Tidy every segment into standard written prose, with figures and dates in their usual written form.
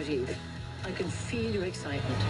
Good evening. I can feel your excitement.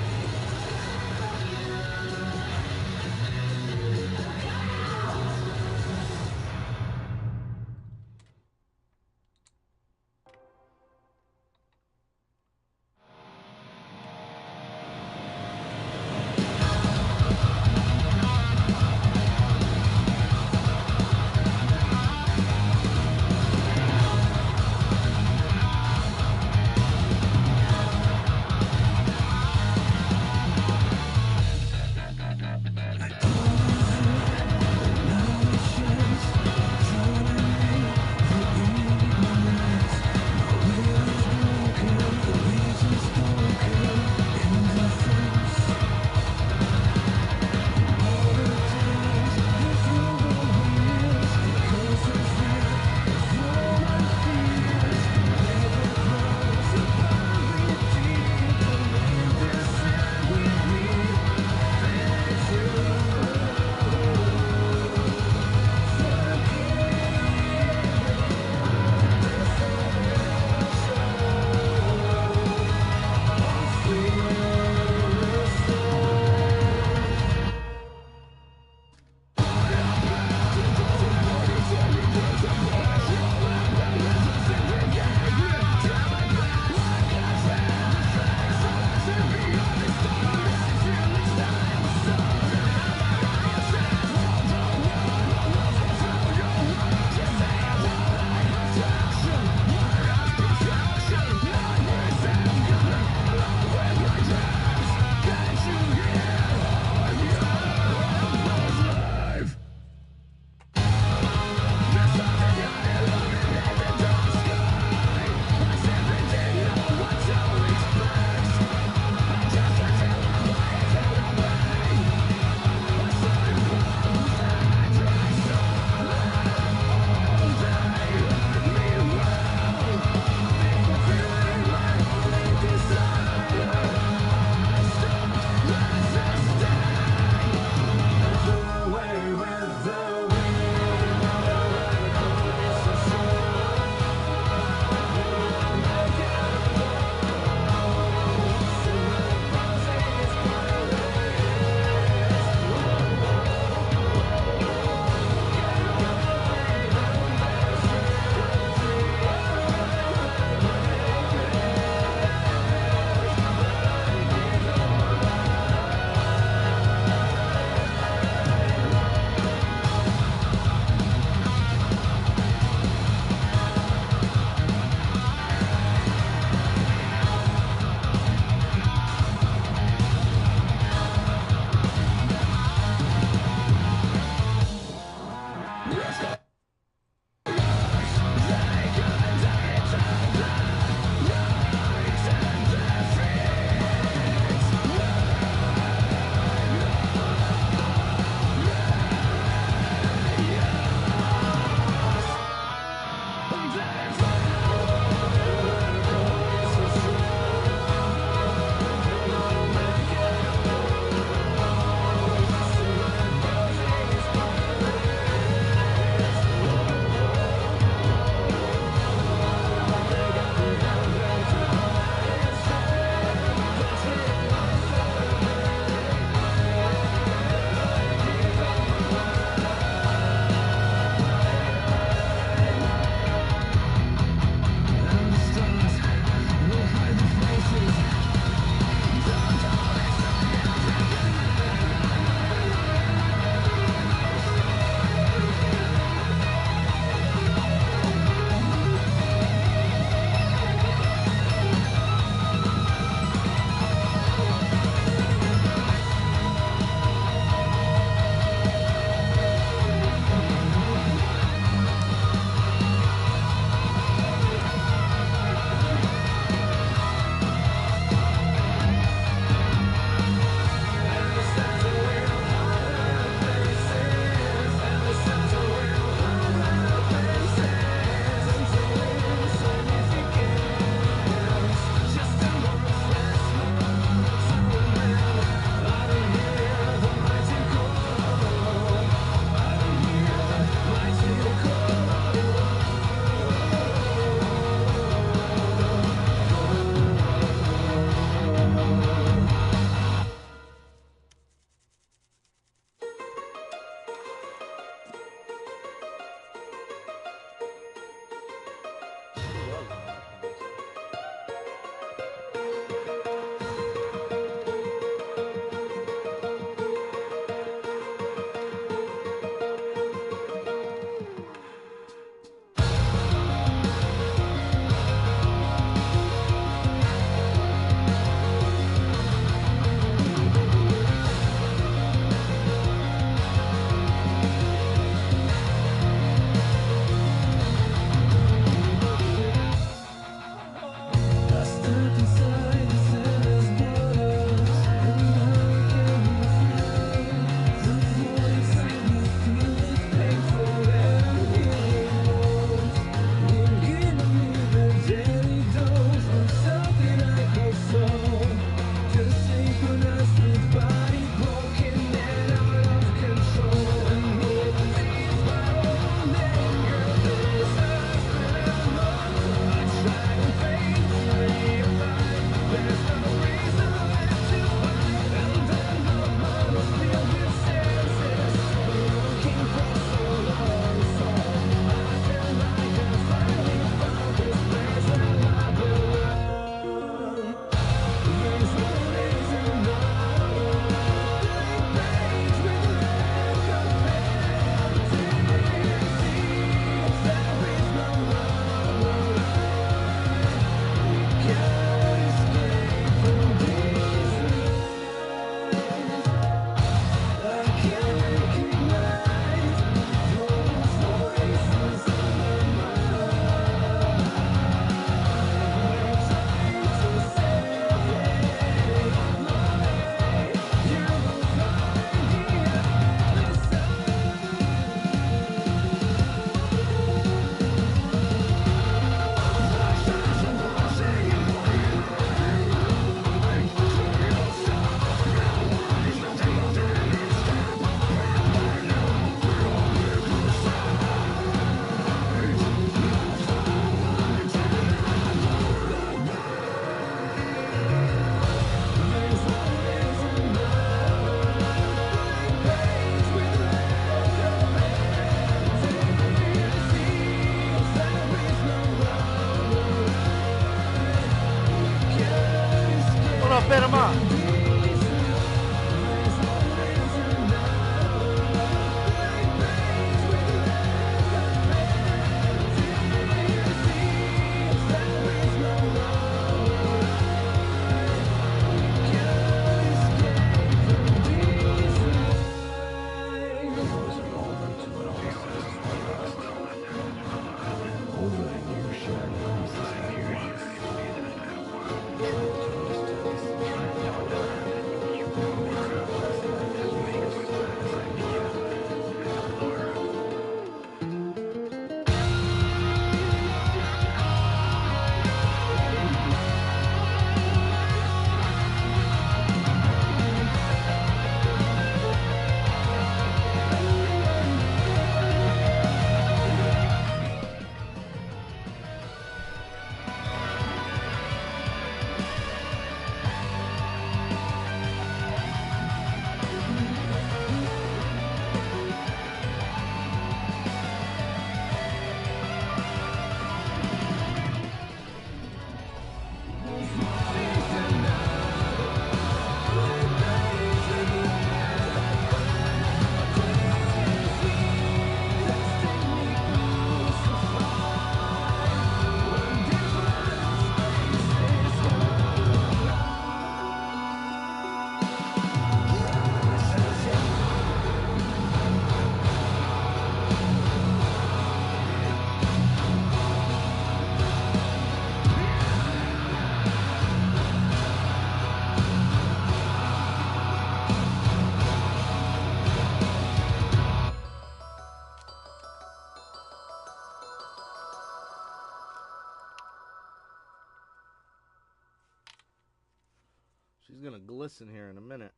He's gonna glisten here in a minute.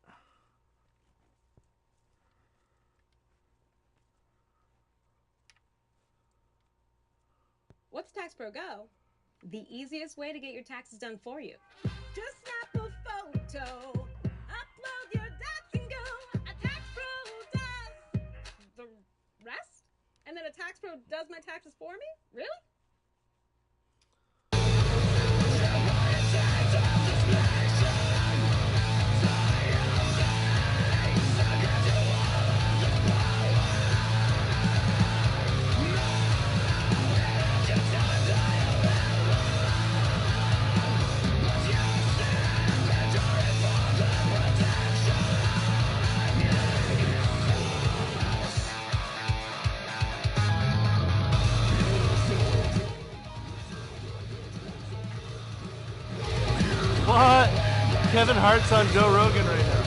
What's Tax Pro Go? The easiest way to get your taxes done for you. Just snap a photo, upload your docs and go. A Tax Pro does the rest? And then a Tax Pro does my taxes for me? Really? What? Kevin Hart's on Joe Rogan right now.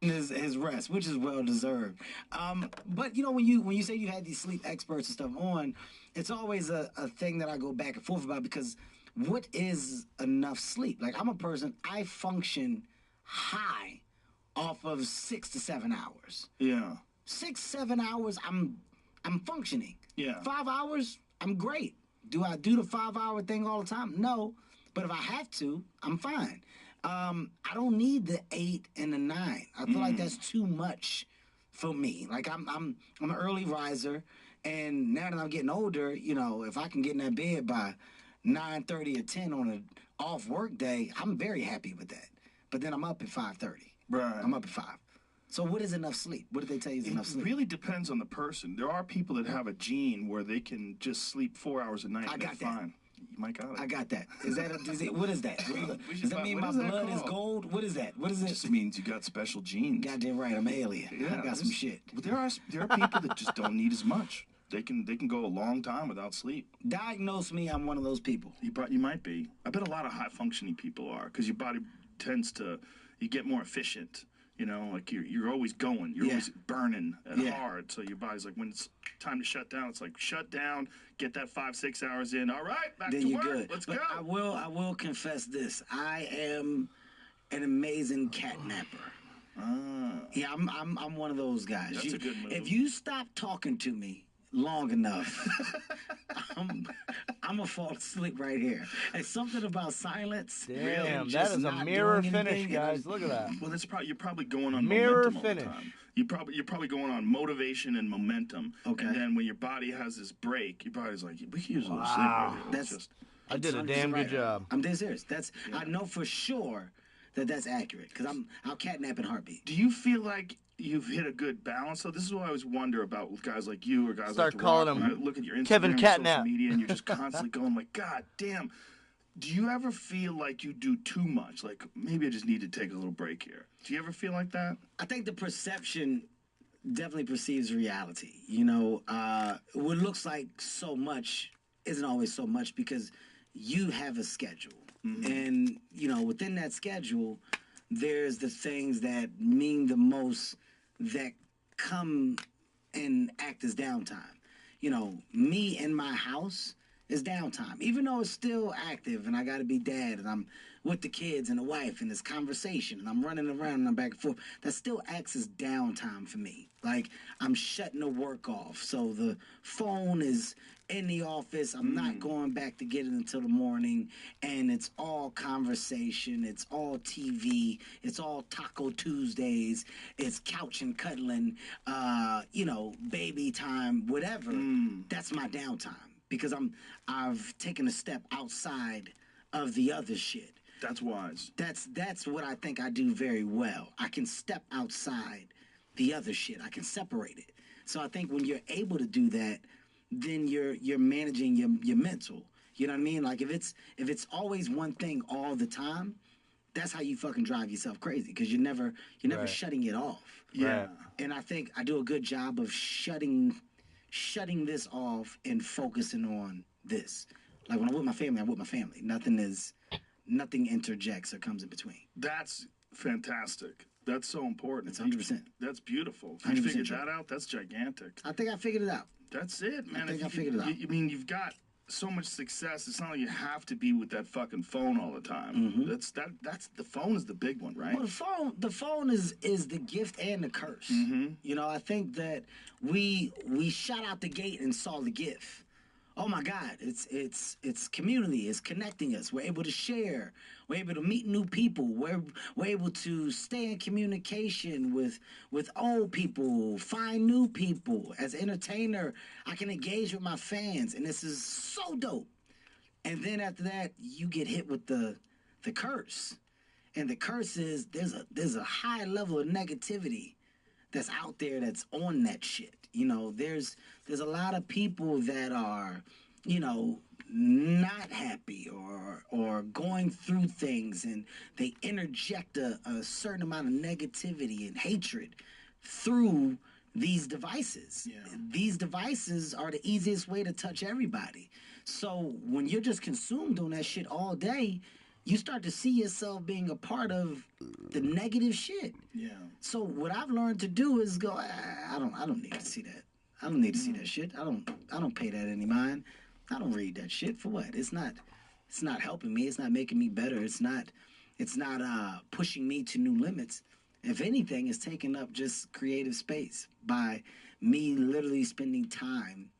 His rest, which is well deserved. But you know, when you say you had these sleep experts and stuff on, it's always a thing that I go back and forth about, because what is enough sleep? Like, I'm a person, I function high off of 6 to 7 hours. Yeah. 6, 7 hours, I'm functioning. Yeah. 5 hours, I'm great. Do I do the 5-hour thing all the time? No. But if I have to, I'm fine. I don't need the 8 and the 9. I feel like that's too much for me. Like, I'm an early riser, and now that I'm getting older, you know, if I can get in that bed by 9:30 or 10 on an off work day, I'm very happy with that. But then I'm up at 5:30. Right. I'm up at 5. So what is enough sleep? What did they tell you is enough sleep? It really depends on the person. There are people that have a gene where they can just sleep 4 hours a night. I and got they're that. fine. You might got it. I got that. Is that what is that? Does that mean what my is that blood is called? gold? What is that? What is It it? just means you got special genes. Goddamn right, I'm an alien. I got some shit. But there are people that just don't need as much. They can go a long time without sleep. Diagnose me, I'm one of those people. You might be. I bet a lot of high functioning people are, because your body tends to, you get more efficient. You know, like you're always going. You're always burning hard. So your body's like, when it's time to shut down, it's like, shut down, get that 5-6 hours in. All right, back Then to you're work. good. Let's but go. I will confess this. I am an amazing cat napper. Yeah, I'm one of those guys. That's a good move. If you stop talking to me long enough, I'm gonna fall asleep right here. And something about silence. Damn, that just is a not mirror doing finish, anything, guys. Look at that. Well, you're probably going on Mirror momentum finish. all the time. You're probably going on motivation and momentum. Okay. And then when your body has this break, your body's like, we can use a little sleep Wow. right here. Let's That's- I did a 100% damn right. good job. I'm dead serious. I know for sure that's accurate, because I'll catnap in heartbeat. Do you feel like you've hit a good balance? So this is what I always wonder about with guys like you or guys Start like The calling Rock. him When I look at your Instagram Kevin and Catnap. social media, and you're just constantly going like, God damn. Do you ever feel like you do too much? Like, maybe I just need to take a little break here. Do you ever feel like that? I think the perception definitely perceives reality. You know, what looks like so much isn't always so much because you have a schedule. And, you know, within that schedule, there's the things that mean the most that come and act as downtime. You know, me in my house is downtime, even though it's still active and I got to be dad and I'm with the kids and the wife and this conversation and I'm running around and I'm back and forth. That still acts as downtime for me. Like I'm shutting the work off. So the phone is in the office. I'm not going back to get it until the morning. And it's all conversation. It's all TV. It's all Taco Tuesdays. It's couch and cuddling, you know, baby time, whatever. That's my downtime because I've taken a step outside of the other shit. That's wise. That's what I think I do very well. I can step outside the other shit. I can separate it. So I think when you're able to do that, then you're managing your mental. You know what I mean? Like if it's always one thing all the time, that's how you fucking drive yourself crazy because you're never Right. shutting it off. Yeah. And I think I do a good job of shutting this off and focusing on this. Like when I'm with my family, I'm with my family. Nothing interjects or comes in between. That's fantastic. That's so important. It's 100%. That's beautiful. If you 100% figured true. that out, that's gigantic. I think I figured it out. That's it, man. I think If I you figured it out. I mean, you've got so much success. It's not like you have to be with that fucking phone all the time. That's the phone is the big one, right? Well, the phone is the gift and the curse. You know, I think that we shot out the gate and saw the gift. Oh my God, it's community. It's connecting us. We're able to share. We're able to meet new people. We're able to stay in communication with old people, find new people. As an entertainer, I can engage with my fans, and this is so dope. And then after that, you get hit with the curse, and the curse is there's a high level of negativity that's out there that's on that shit. You know, there's a lot of people that are, you know, not happy or going through things and they interject a certain amount of negativity and hatred through these devices. Yeah. These devices are the easiest way to touch everybody. So when you're just consumed on that shit all day, you start to see yourself being a part of the negative shit. Yeah. So what I've learned to do is go. I don't need to see that. I don't need to see that shit. I don't pay that any mind. I don't read that shit for what? It's not helping me. It's not making me better. It's not pushing me to new limits. If anything, it's taking up just creative space by me literally spending time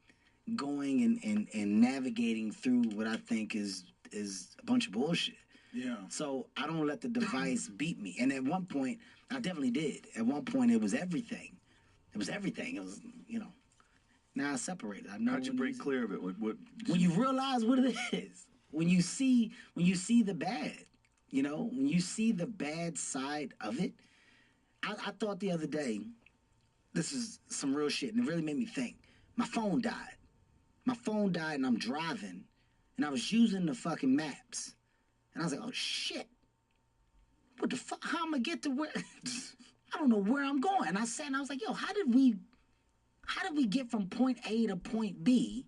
going and navigating through what I think is a bunch of bullshit. Yeah. So I don't let the device beat me. And at one point, I definitely did. At one point, it was everything. It was, you know. Now I separate it. I know How'd you break clear of it? What when you realize what it is. When you see the bad. You know, when you see the bad side of it. I thought the other day, this is some real shit, and it really made me think. My phone died. My phone died, and I'm driving, and I was using the fucking maps. And I was like, oh, shit. What the fuck? How am I going to get to where? I don't know where I'm going. And I sat and I was like, yo, how did we get from point A to point B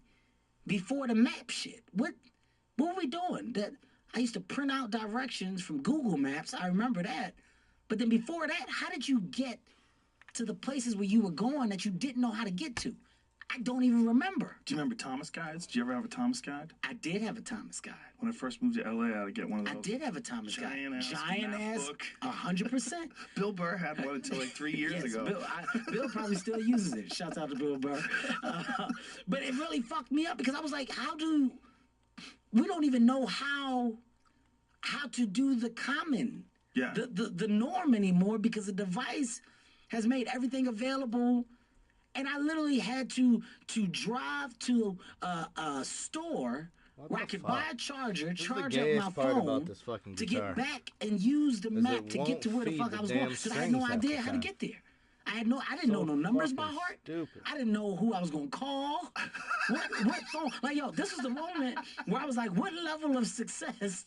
before the map shit? What were we doing? That I used to print out directions from Google Maps. I remember that. But then before that, how did you get to the places where you were going that you didn't know how to get to? I don't even remember. Do you remember Thomas guides? Did you ever have a Thomas guide? I did have a Thomas guide. When I first moved to LA, I had to get one of those. I did have a Thomas guide. Giant ass book. 100%. Bill Burr had one until like 3 years Yes, ago. Bill probably still uses it. Shouts out to Bill Burr. But it really fucked me up because I was like, we don't even know how to do the common, Yeah. the norm anymore because the device has made everything available. And I literally had to drive to a store where I could buy a charger, charge up my phone to get back and use the map to get to where the fuck I was going. Because I had no idea how to get there. I didn't know no numbers by fucking heart. stupid. I didn't know who I was gonna call. What phone? Like, yo, this is the moment where I was like, what level of success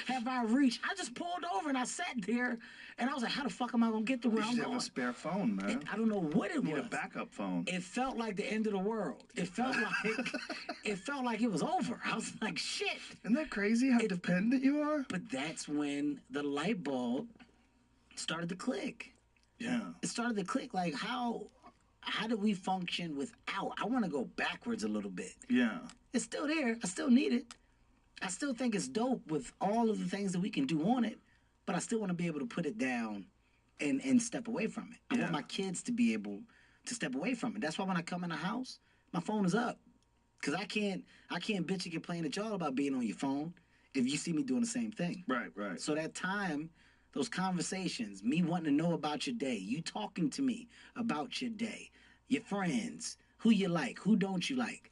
have I reached? I just pulled over and I sat there and I was like, how the fuck am I gonna get to where You I'm should have going? a spare phone, man. I don't know what it You need was. a backup phone. It felt like the end of the world. It felt like it was over. I was like, shit. Isn't that crazy how dependent you are? But that's when the light bulb started to click. Yeah. It started to click. Like, how do we function without? I want to go backwards a little bit. Yeah. It's still there. I still need it. I still think it's dope with all of the things that we can do on it, but I still want to be able to put it down and step away from it. I want my kids to be able to step away from it. That's why when I come in the house, my phone is up. Because I can't bitch and complain at y'all about being on your phone if you see me doing the same thing. Right, right. So that time, those conversations, me wanting to know about your day, you talking to me about your day, your friends, who you like, who don't you like.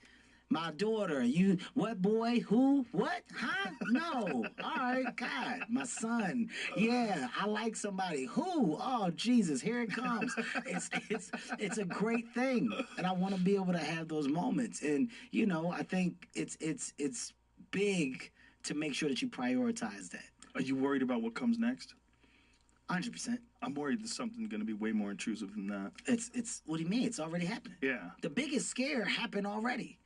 My daughter, you, what boy, who, what, huh? No. All right, God. My son, yeah, I like somebody. Who? Oh, Jesus, here it comes. It's a great thing. And I want to be able to have those moments. And, you know, I think it's big to make sure that you prioritize that. Are you worried about what comes next? 100%. I'm worried that something's going to be way more intrusive than that. It's what do you mean? It's already happening. Yeah. The biggest scare happened already.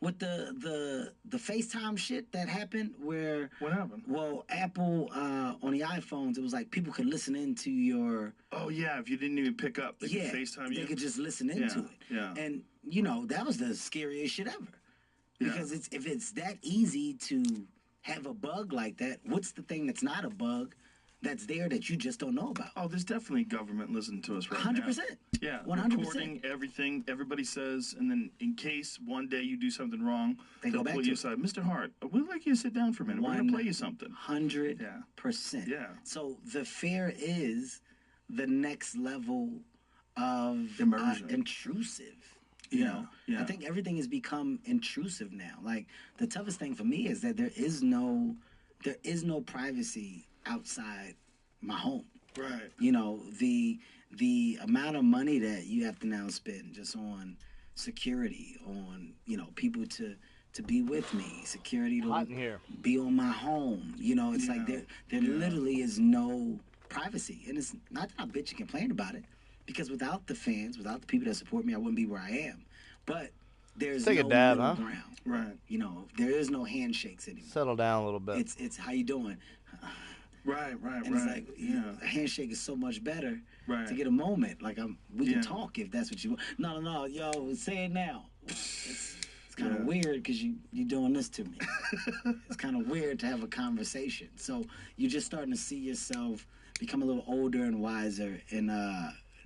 With the FaceTime shit that happened where... What happened? Well, Apple, on the iPhones, it was like people could listen into your... Oh, yeah, if you didn't even pick up, they could FaceTime you. They could just listen into it. Yeah. And, you know, that was the scariest shit ever. Because if it's that easy to have a bug like that, what's the thing that's not a bug that's there that you just don't know about? Oh, there's definitely government listening to us right 100%. now. Yeah, 100%. Recording everything everybody says, and then in case one day you do something wrong, they'll go back pull to you it. aside. Mr. Hart, we'd like you to sit down for a minute. We're going to play you something. 100%. Yeah. So the fear is the next level of Immersion. Intrusive. You know, I think everything has become intrusive now. Like, the toughest thing for me is that there is no privacy outside my home. Right. You know, the amount of money that you have to now spend just on security, on, you know, people to be with me, security to Hot in here. be on my home. You know, it's like there literally is no privacy. And it's not that I bitch and complain about it, because without the fans, without the people that support me, I wouldn't be where I am. But there's Take a no dab, middle huh? ground. Right. You know, there is no handshakes anymore. Settle down a little bit. It's how you doing? Right. And it's like, a handshake is so much better to get a moment. Like, we can talk if that's what you want. No, yo, say it now. It's kind of weird because you doing this to me. It's kind of weird to have a conversation. So you're just starting to see yourself become a little older and wiser, and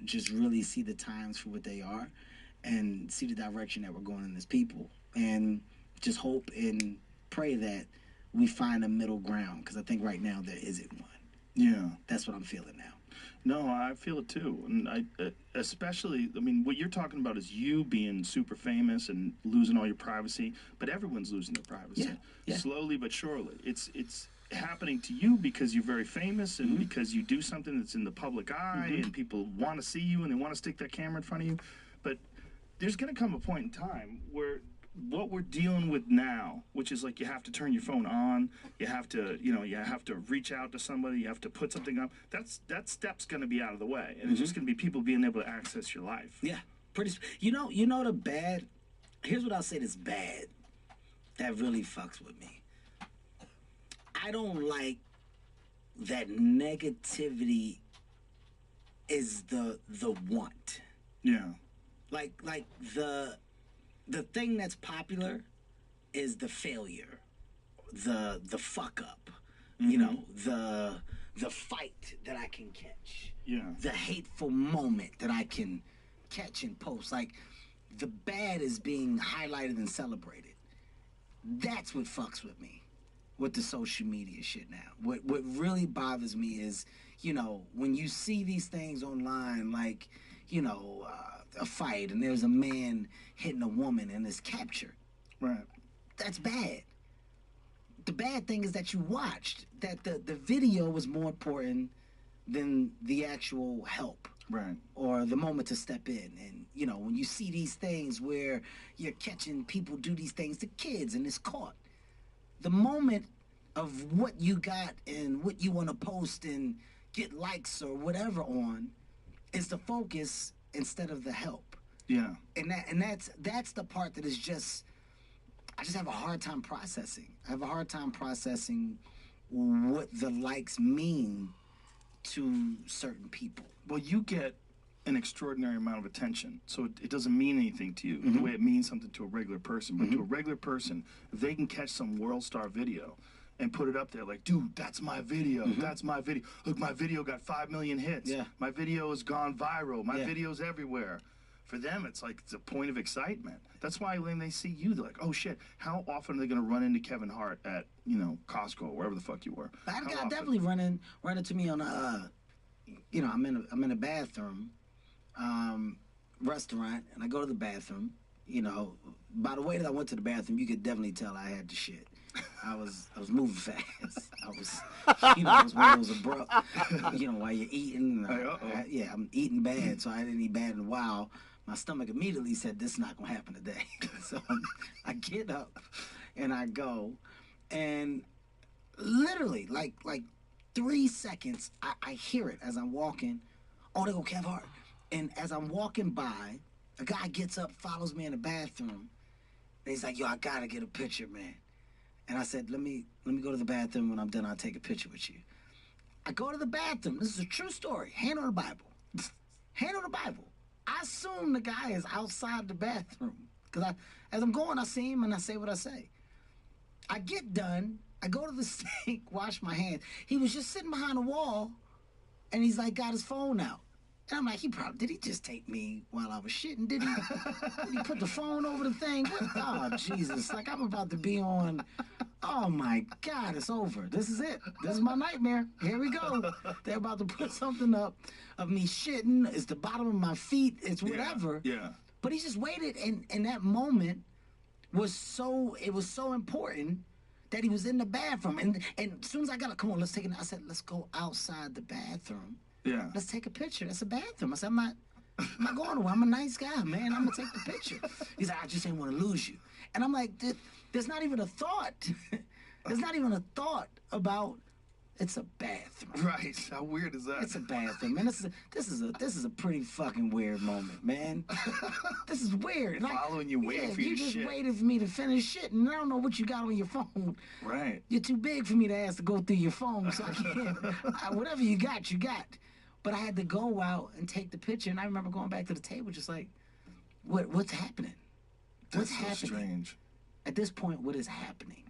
just really see the times for what they are, and see the direction that we're going in as people, and just hope and pray that we find a middle ground, because I think right now there isn't one. Yeah. That's what I'm feeling now. No, I feel it too. And I especially, I mean, what you're talking about is you being super famous and losing all your privacy, but everyone's losing their privacy. Yeah. Slowly but surely. It's happening to you because you're very famous and because you do something that's in the public eye and people want to see you and they want to stick that camera in front of you. But there's going to come a point in time where what we're dealing with now, which is like you have to turn your phone on, you have to reach out to somebody, you have to put something up. That step's going to be out of the way, and it's just going to be people being able to access your life. Yeah, you know the bad. Here's what I'll say that's bad. That really fucks with me. I don't like that negativity is the want. Yeah. Like the thing that's popular is the failure, the fuck up, you know, the fight that I can catch, the hateful moment that I can catch and post. Like, the bad is being highlighted and celebrated. That's what fucks with me with the social media shit now. What really bothers me is, you know, when you see these things online, like, you know, a fight and there's a man hitting a woman and it's captured. Right. That's bad. The bad thing is that you watched, that the video was more important than the actual help. Right. or the moment to step in. And, you know, when you see these things where you're catching people do these things to kids and it's caught, the moment of what you got and what you want to post and get likes or whatever on is the focus instead of the help. Yeah. And that's the part that is just, I just have a hard time processing. I have a hard time processing what the likes mean to certain people. Well, you get an extraordinary amount of attention, so it doesn't mean anything to you the way it means something to a regular person. But to a regular person, if they can catch some world star video and put it up there like, dude, that's my video. That's my video. Look, my video got 5 million hits. Yeah. My video has gone viral. My Yeah. video's everywhere. For them, it's like it's a point of excitement. That's why when they see you, they're like, oh, shit, how often are they going to run into Kevin Hart at, you know, Costco, wherever the fuck you were? I How got often? definitely run into me on a, you know, I'm in a bathroom, restaurant, and I go to the bathroom. You know, by the way that I went to the bathroom, you could definitely tell I had the shit. I was moving fast. I was one of those abrupt, you know, while you're eating. Yeah, I'm eating bad, so I didn't eat bad in a while. My stomach immediately said, this is not going to happen today. So I get up and I go, and literally, like 3 seconds, I hear it as I'm walking. Oh, there go Kev Hart. And as I'm walking by, a guy gets up, follows me in the bathroom, and he's like, yo, I got to get a picture, man. And I said, let me go to the bathroom. When I'm done, I'll take a picture with you. I go to the bathroom. This is a true story. Hand on the Bible. Hand on the Bible. I assume the guy is outside the bathroom. Because as I'm going, I see him and I say what I say. I get done. I go to the sink, wash my hands. He was just sitting behind the wall, and he's like, got his phone out. And I'm like, did he just take me while I was shitting? Did he put the phone over the thing? Oh, Jesus. Like, I'm about to be on, oh, my God, it's over. This is it. This is my nightmare. Here we go. They're about to put something up of me shitting. It's the bottom of my feet. It's whatever. Yeah. But he just waited, and that moment was so important that he was in the bathroom. And as soon as I got come on, let's take it. I said, let's go outside the bathroom. Yeah. Let's take a picture. That's a bathroom. I said, I'm not going nowhere. I'm a nice guy, man. I'm going to take the picture. He's like, I just didn't want to lose you. And I'm like, there's not even a thought. There's not even a thought about it's a bathroom. Right. How weird is that? It's a bathroom, man. This is a pretty fucking weird moment, man. This is weird. And Following you, waiting for you to just shit. waited for me to finish shit, and I don't know what you got on your phone. Right. You're too big for me to ask to go through your phone, so I can't. Whatever you got, you got. But I had to go out and take the picture, and I remember going back to the table just like, what's happening? That's What's so happening? strange. At this point, what is happening?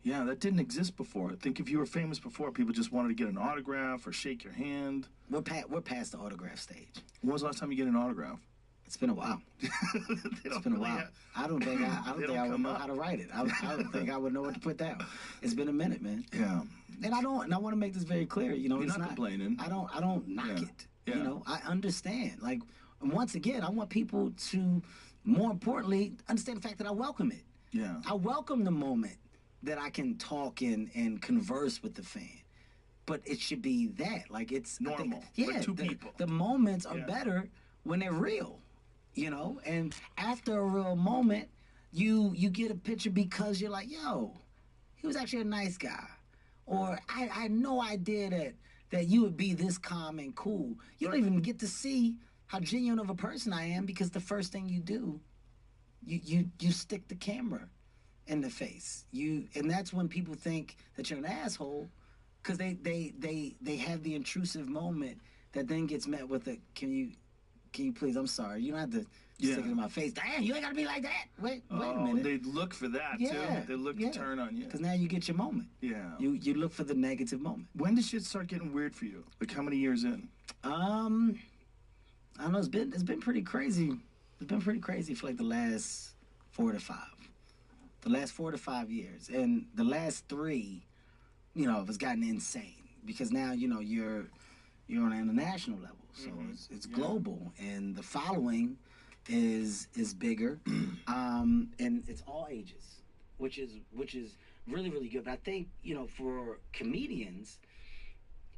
Yeah, that didn't exist before. I think if you were famous before, people just wanted to get an autograph or shake your hand. We're past the autograph stage. When was the last time you get an autograph? It's been a while. It's been a while. I don't think I would know how to write it. I don't think I would know what to put down. It's been a minute, man. Yeah. And I want to make this very clear. You know, You're it's not complaining. I don't knock Yeah. it. Yeah. You know, I understand. Like, once again, I want people to, more importantly, understand the fact that I welcome it. Yeah. I welcome the moment that I can talk and converse with the fan. But it should be that. Like, it's Normal. Yeah. Like two people. The moments are Yeah. better when they're real. You know? And after a real moment, you get a picture because you're like, yo, he was actually a nice guy. Or I had no idea that you would be this calm and cool. You don't even get to see how genuine of a person I am because the first thing you do, you stick the camera in the face. And that's when people think that you're an asshole because they have the intrusive moment that then gets met with a can you please, I'm sorry, you don't have to stick it in my face. Damn, you ain't gotta be like that. Wait a minute. They look for that too. They look to turn on you. Because now you get your moment. Yeah. You look for the negative moment. When did shit start getting weird for you? Like how many years in? I don't know. It's been pretty crazy. It's been pretty crazy for like the last 4 to 5. The last 4 to 5 years, and the last 3, you know, it's gotten insane because now you know you're on an international level, so it's global, and the following is bigger, and it's all ages, which is really really good. But I think you know for comedians,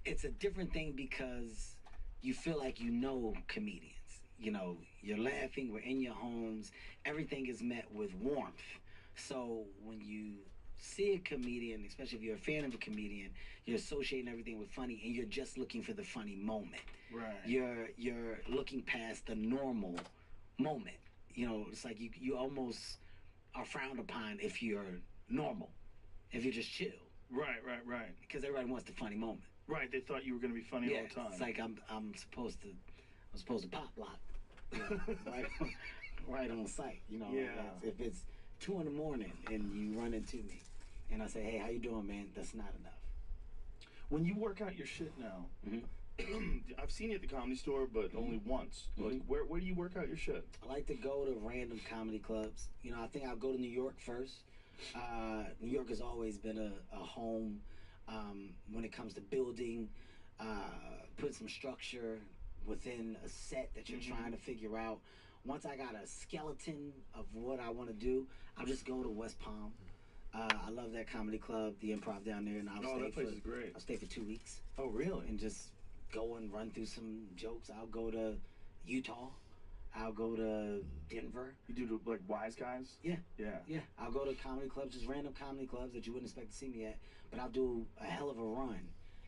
it's a different thing because you feel like you know comedians. You know, you're laughing, we're in your homes, everything is met with warmth. So when you see a comedian, especially if you're a fan of a comedian, you're associating everything with funny, and you're just looking for the funny moment. Right. You're looking past the normal moment. You know, it's like you almost are frowned upon if you're normal, if you're just chill, Right. because everybody wants the funny moment. Right. They thought you were going to be funny all the time. It's like I'm supposed to pop lock, you know, right on sight. You know, Yeah. if it's 2 a.m. and you run into me, and I say, hey, how you doing, man? That's not enough. When you work out your shit now, Mm-hmm. I've seen you at the Comedy Store, but only once. Mm-hmm. Like, where do you work out your shit? I like to go to random comedy clubs. You know, I think I'll go to New York first. New York has always been a home when it comes to building, putting some structure within a set that you're trying to figure out. Once I got a skeleton of what I want to do, I'll just go to West Palm. I love that comedy club, the Improv down there, and That place is great. I'll stay for 2 weeks Oh, really? and just go and run through some jokes. I'll go to Utah. I'll go to Denver. You do like Wise Guys? Yeah. Yeah. I'll go to comedy clubs, just random comedy clubs that you wouldn't expect to see me at, but I'll do a hell of a run.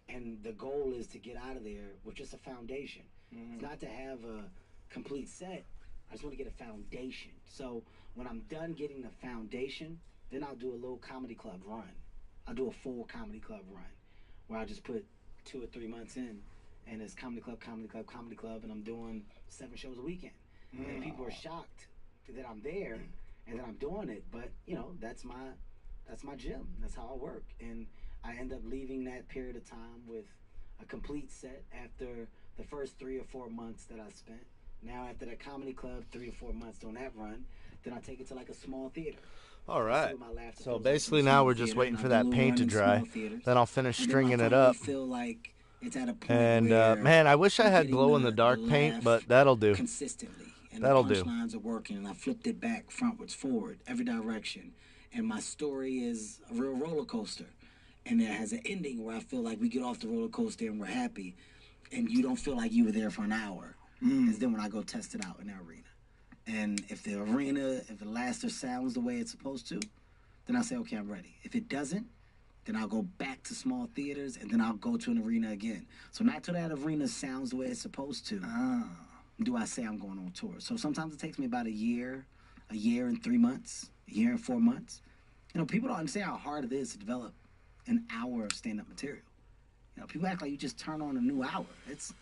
And the goal is to get out of there with just a foundation. It's not to have a complete set. I just want to get a foundation. So when I'm done getting the foundation, then I'll do a little comedy club run. I'll do a full comedy club run where I just put 2 or 3 months in, and it's comedy club, and I'm doing 7 shows a weekend. And people are shocked that I'm there and that I'm doing it, but you know, that's my gym. That's how I work. And I end up leaving that period of time with a complete set after the first 3 or 4 months that I spent. Now after the comedy club, 3 or 4 months doing that run, then I take it to like a small theater. All right. So So basically now we're just waiting for that paint to dry. Then I'll finish stringing it up. Feel like it's at a point And where man, I wish I I'm had getting glow in the dark the paint, laugh but that'll do. consistently. And That'll the do. punchlines are working, and I flipped it back, frontwards, forward, every direction. And my story is a real roller coaster. And it has an ending where I feel like we get off the roller coaster and we're happy, and you don't feel like you were there for an hour. Is then when I go test it out in the arena. And if the laughter sounds the way it's supposed to, then I say, okay, I'm ready. If it doesn't, then I'll go back to small theaters, and then I'll go to an arena again. So not till that arena sounds the way it's supposed to, do I say I'm going on tour. So sometimes it takes me about a year and 3 months, a year and 4 months. You know, people don't understand how hard it is to develop an hour of stand-up material. You know, people act like you just turn on a new hour. It's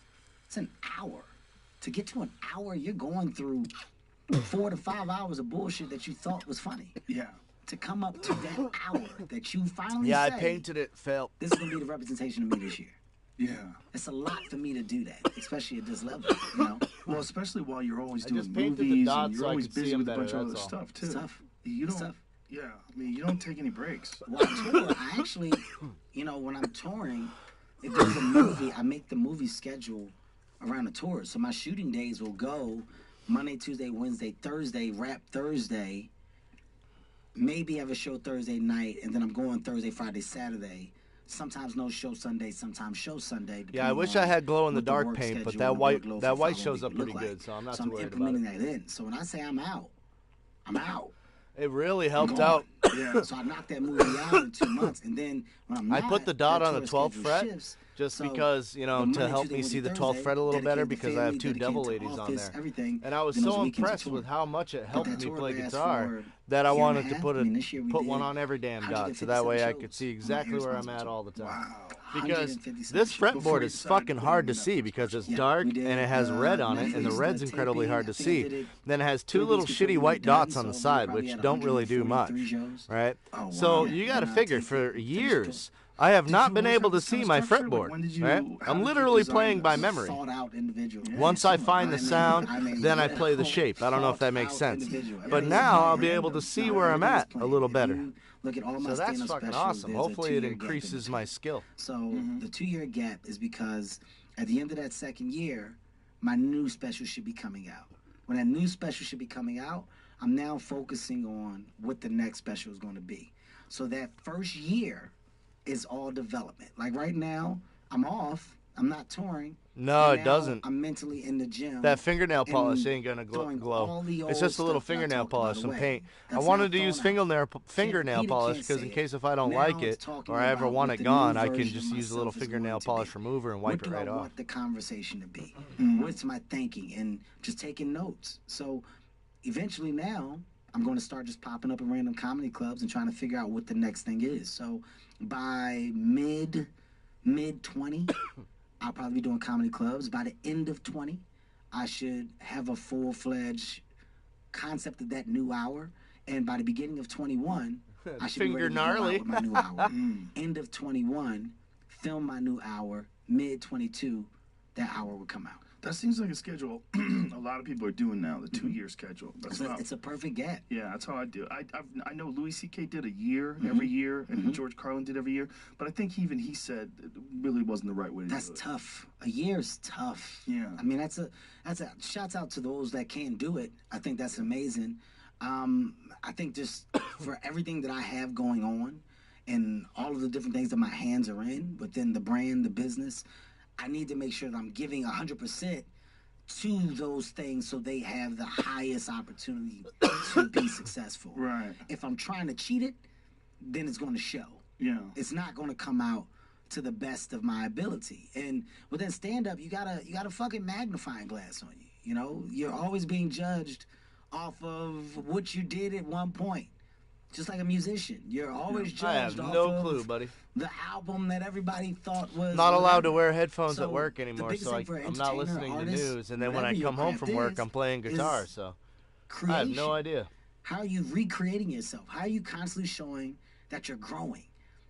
an hour. To get to an hour, you're going through 4 to 5 hours of bullshit that you thought was funny. Yeah. To come up to that hour that you finally Yeah, say, I painted it, felt. this is going to be the representation of me this year. Yeah. It's a lot for me to do that, especially at this level, you know? Well, especially while you're always I doing just painted the movies dots and you're so I always could see busy them with a bunch better, of other that's all. stuff too. It's tough. You It's don't. tough. Yeah. I mean, you don't take any breaks. While I tour, I actually, you know, when I'm touring, if there's a movie, I make the movie schedule around the tour. So my shooting days will go Monday, Tuesday, Wednesday, Thursday, rap Thursday, maybe have a show Thursday night, and then I'm going Thursday, Friday, Saturday. Sometimes no show Sunday, sometimes show Sunday. Yeah, I wish I had glow in the dark paint, but that white shows up pretty good, so I'm not too worried about implementing it. that in. So when I say I'm out, I'm out. It really helped Gone. out. Yeah. So I knocked that movie out in 2 months, and then when I'm I not, put the dot that on the tour 12th schedule fret shifts. just So because, you know, the to Monday, help Tuesday, me see Wednesday, the 12th Thursday, fret a little better dedicated to because I have family, 2 devil dedicated to ladies on office, there. everything. And I was Then those so weekends impressed tour. with how much it But helped that me tour play lasts guitar for that I a year and a wanted to half. put I mean, this year we put did one on every damn dot so 157 that way I shows could see on the exactly where I'm Arizona at tour. all the time. Wow. Because 157 this shows. fretboard Before you is decided fucking to hard put to it in see Netflix because it's special. dark We did, and it has red on it, and the Netflix, red's incredibly taping. hard I to think I see. did it Then it has 2 3 little weeks before shitty we were white done, dots on the so we side, probably which had don't really do much, 143 shows. right? Oh, wow. So Yeah, you got to then I figure take for it, finish the years, tour. I have Did not you been always able have to this see kind of my structure? Like, fretboard. when did you- Right? how I'm did you literally design playing by this? memory. Thought out individual. Yeah. Once I so find the sound, then I play the yeah. shape. I don't know if that makes Thought sense. out individual. But Everything's now I'll be planned. able to see No, where I'm everything's at a planned. little If better. you look at all my So that's stand-up fucking specials, awesome. there's a Hopefully it 2-year gap in increases my between. skill. So the 2-year gap is because at the end of that second year, my new special should be coming out. When that new special should be coming out, I'm now focusing on what the next special is going to be. So that first year is all development. Like right now, I'm off. I'm not touring. No, and it now doesn't. I'm mentally in the gym. That fingernail and polish ain't gonna doing glow. all the It's old just a little stuff that I fingernail talked about polish, some away. paint. I That's wanted not to use thrown out. fingernail Peter polish can't because say in it. case if I don't Now like it's it talking or I ever about want what it the gone, new I can version just of use a little myself is going fingernail to polish be. remover and What wipe it do right I off. want the conversation to be? What's my thinking? And just taking notes. So eventually now I'm going to start just popping up in random comedy clubs and trying to figure out what the next thing is. So by mid 20, I'll probably be doing comedy clubs. By the end of 20, I should have a full-fledged concept of that new hour. And by the beginning of 21, I should be ready to go gnarly. out with my new hour. End of 21, film my new hour. Mid 22, that hour would come out. That seems like a schedule a lot of people are doing now, the 2-year schedule. It's a perfect gap. Yeah, that's how I do. I know Louis C.K. did a year every year, and George Carlin did every year. But I think he said it really wasn't the right way to do it. That's tough. A year is tough. Yeah. I mean, that's a shouts out to those that can do it. I think that's amazing. I think just for everything that I have going on and all of the different things that my hands are in within the brand, the business, I need to make sure that I'm giving 100% to those things so they have the highest opportunity to be successful. Right. If I'm trying to cheat it, then it's going to show. Yeah. It's not going to come out to the best of my ability. And within stand-up, you got a fucking magnifying glass on you. You know, you're always being judged off of what you did at one point. Just like a musician, you're always judged I have off no of clue, buddy. the album that everybody thought was Not allowed to whatever. wear headphones So, at work the anymore, biggest so thing for an I'm not entertainer, listening to artist, news. And then when whatever I your come home craft from work, is, I'm playing guitar. is So creation. I have no idea. How are you recreating yourself? How are you constantly showing that you're growing?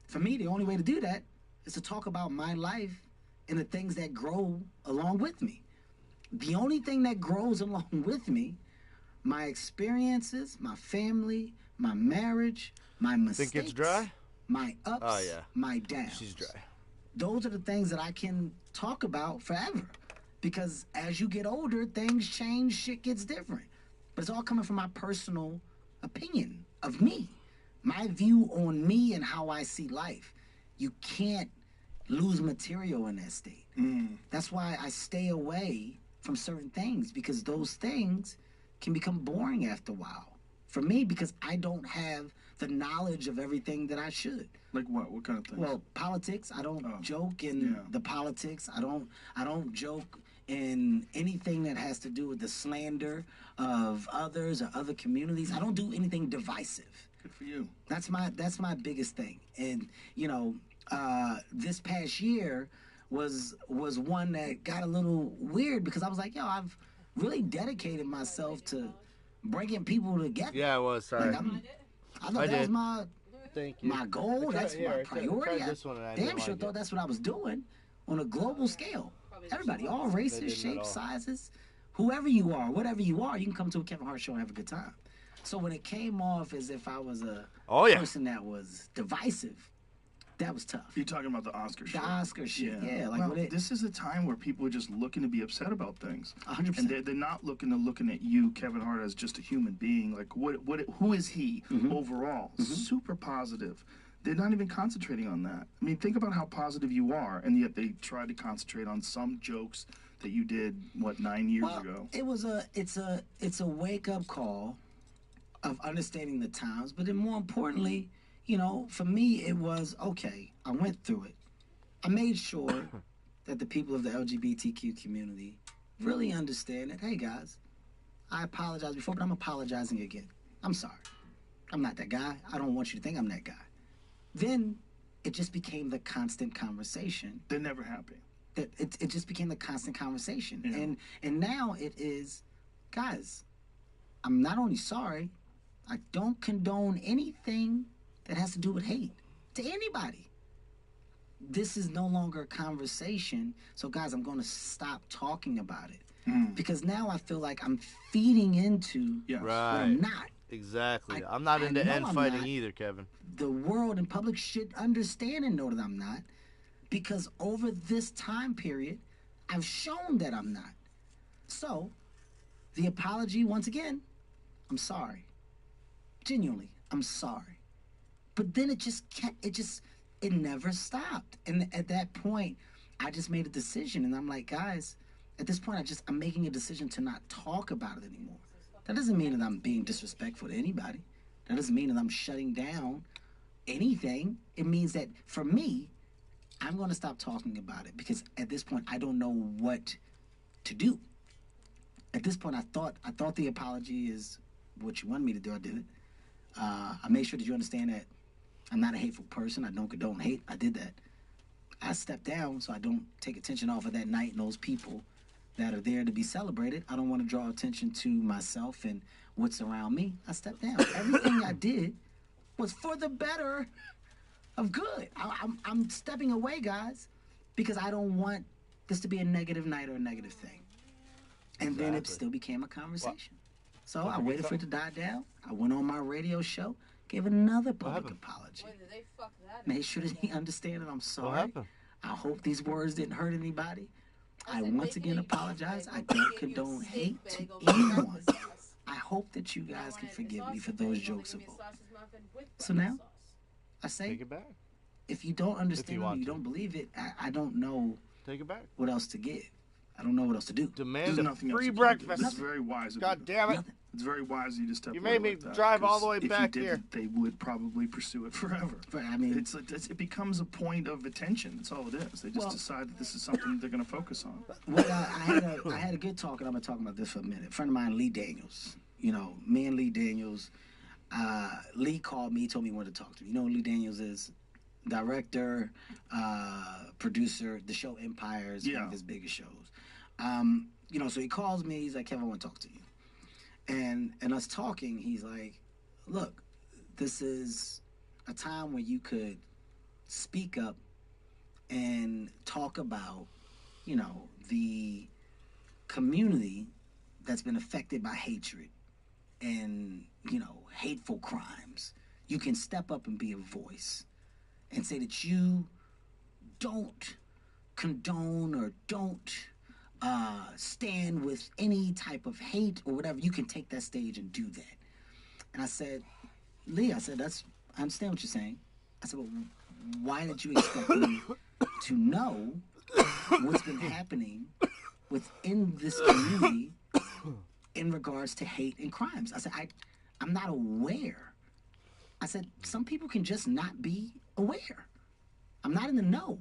For me, the only way to do that is to talk about my life and the things that grow along with me. The only thing that grows along with me, my experiences, my family, my marriage, my mistakes, Think it's dry? my ups, Oh, yeah. my downs. She's dry. Those are the things that I can talk about forever. Because as you get older, things change, shit gets different. But it's all coming from my personal opinion of me, my view on me and how I see life. You can't lose material in that state. That's why I stay away from certain things, because those things can become boring after a while. For me, because I don't have the knowledge of everything that I should. Like what? What kind of things? Well, politics. I don't joke in the politics. I don't joke in anything that has to do with the slander of others or other communities. I don't do anything divisive. Good for you. That's my biggest thing. And you know, this past year was one that got a little weird because I was like, yo, I've really dedicated myself to bringing people together. Yeah, it was. Sorry. Like, I thought that was my Thank you. my goal. That's my I priority. tried this one and I Damn didn't sure like thought it. that's what I was doing on a global scale. Everybody, all races, didn't at shapes, all. sizes, whoever you are, whatever you are, you can come to a Kevin Hart show and have a good time. So when it came off as if I was a person that was divisive, that was tough. You're talking about the Oscar shit. The Oscar shit, yeah. Like well, what this is a time where people are just looking to be upset about things. 100%. And they're not looking at you, Kevin Hart, as just a human being. Like, who is he overall? Super positive. They're not even concentrating on that. I mean, think about how positive you are, and yet they try to concentrate on some jokes that you did, 9 years ago? It's a wake-up call of understanding the times, but then more importantly, you know, for me, it was, okay, I went through it. I made sure that the people of the LGBTQ community really understand that, hey, guys, I apologized before, but I'm apologizing again. I'm sorry. I'm not that guy. I don't want you to think I'm that guy. Then it just became the constant conversation. They're never happy. That it just became the constant conversation. Yeah. And now it is, guys, I'm not only sorry, I don't condone anything that has to do with hate to anybody. This is no longer a conversation. So guys, I'm going to stop talking about it. Because now I feel like I'm feeding into Yes. what Right. I'm not. Exactly. I'm not into know end I'm fighting not. either, Kevin. The world and public should understand and know that I'm not, because over this time period, I've shown that I'm not. So, the apology, once again, I'm sorry. Genuinely, I'm sorry. But then it never stopped. And at that point, I just made a decision, and I'm like, guys, at this point, I'm making a decision to not talk about it anymore. That doesn't mean that I'm being disrespectful to anybody. That doesn't mean that I'm shutting down anything. It means that for me, I'm going to stop talking about it because at this point, I don't know what to do. At this point, I thought the apology is what you wanted me to do. I did it. I made sure that you understand that I'm not a hateful person. I don't condone hate. I did that. I stepped down so I don't take attention off of that night and those people that are there to be celebrated. I don't want to draw attention to myself and what's around me. I stepped down. Everything I did was for the better of good. I'm stepping away, guys, because I don't want this to be a negative night or a negative thing. And then it still became a conversation. So I waited for it to die down. I went on my radio show, gave another public apology. Boy, did they fuck that Made up. sure that he understand that I'm sorry. What happened? I hope these words didn't hurt anybody. I said, once maybe again they- apologize. I they don't gave you a condone steak hate to bagel with anyone. breakfast sauce. I hope that you I guys can wanted a forgive me sausage for those bagel, jokes they of gave me a sausage muffin with So breakfast now? sauce. I say, Take it back. if you don't understand want or you to. don't believe it, I don't know Take it back. what else to give. I don't know what else to do. Demand There's a nothing else free you can do. breakfast. It's very wise of God you. damn it. Nothing. It's very wise of you to step You away made me like that, drive all 'cause the way if back you here. didn't, they would probably pursue it forever. But, I mean, It becomes a point of attention. That's all it is. They just Well- decide that this is something they're going to focus on. well, I had a good talk, and I'm going to talk about this for a minute. A friend of mine, Lee Daniels. You know, me and Lee Daniels, Lee called me, told me he wanted to talk to me. You know who Lee Daniels is? Director, producer, the show Empire is one Yeah. of his biggest shows. You know, so he calls me, he's like, Kevin, I want to talk to you. And us talking, he's like, look, this is a time where you could speak up and talk about, you know, the community that's been affected by hatred and, you know, hateful crimes. You can step up and be a voice and say that you don't condone or don't stand with any type of hate or whatever. You can take that stage and do that. And I said, Lee, I said, I understand what you're saying. I said, well, why did you expect me to know what's been happening within this community in regards to hate and crimes? I said, I'm not aware. I said, some people can just not be aware. I'm not in the know.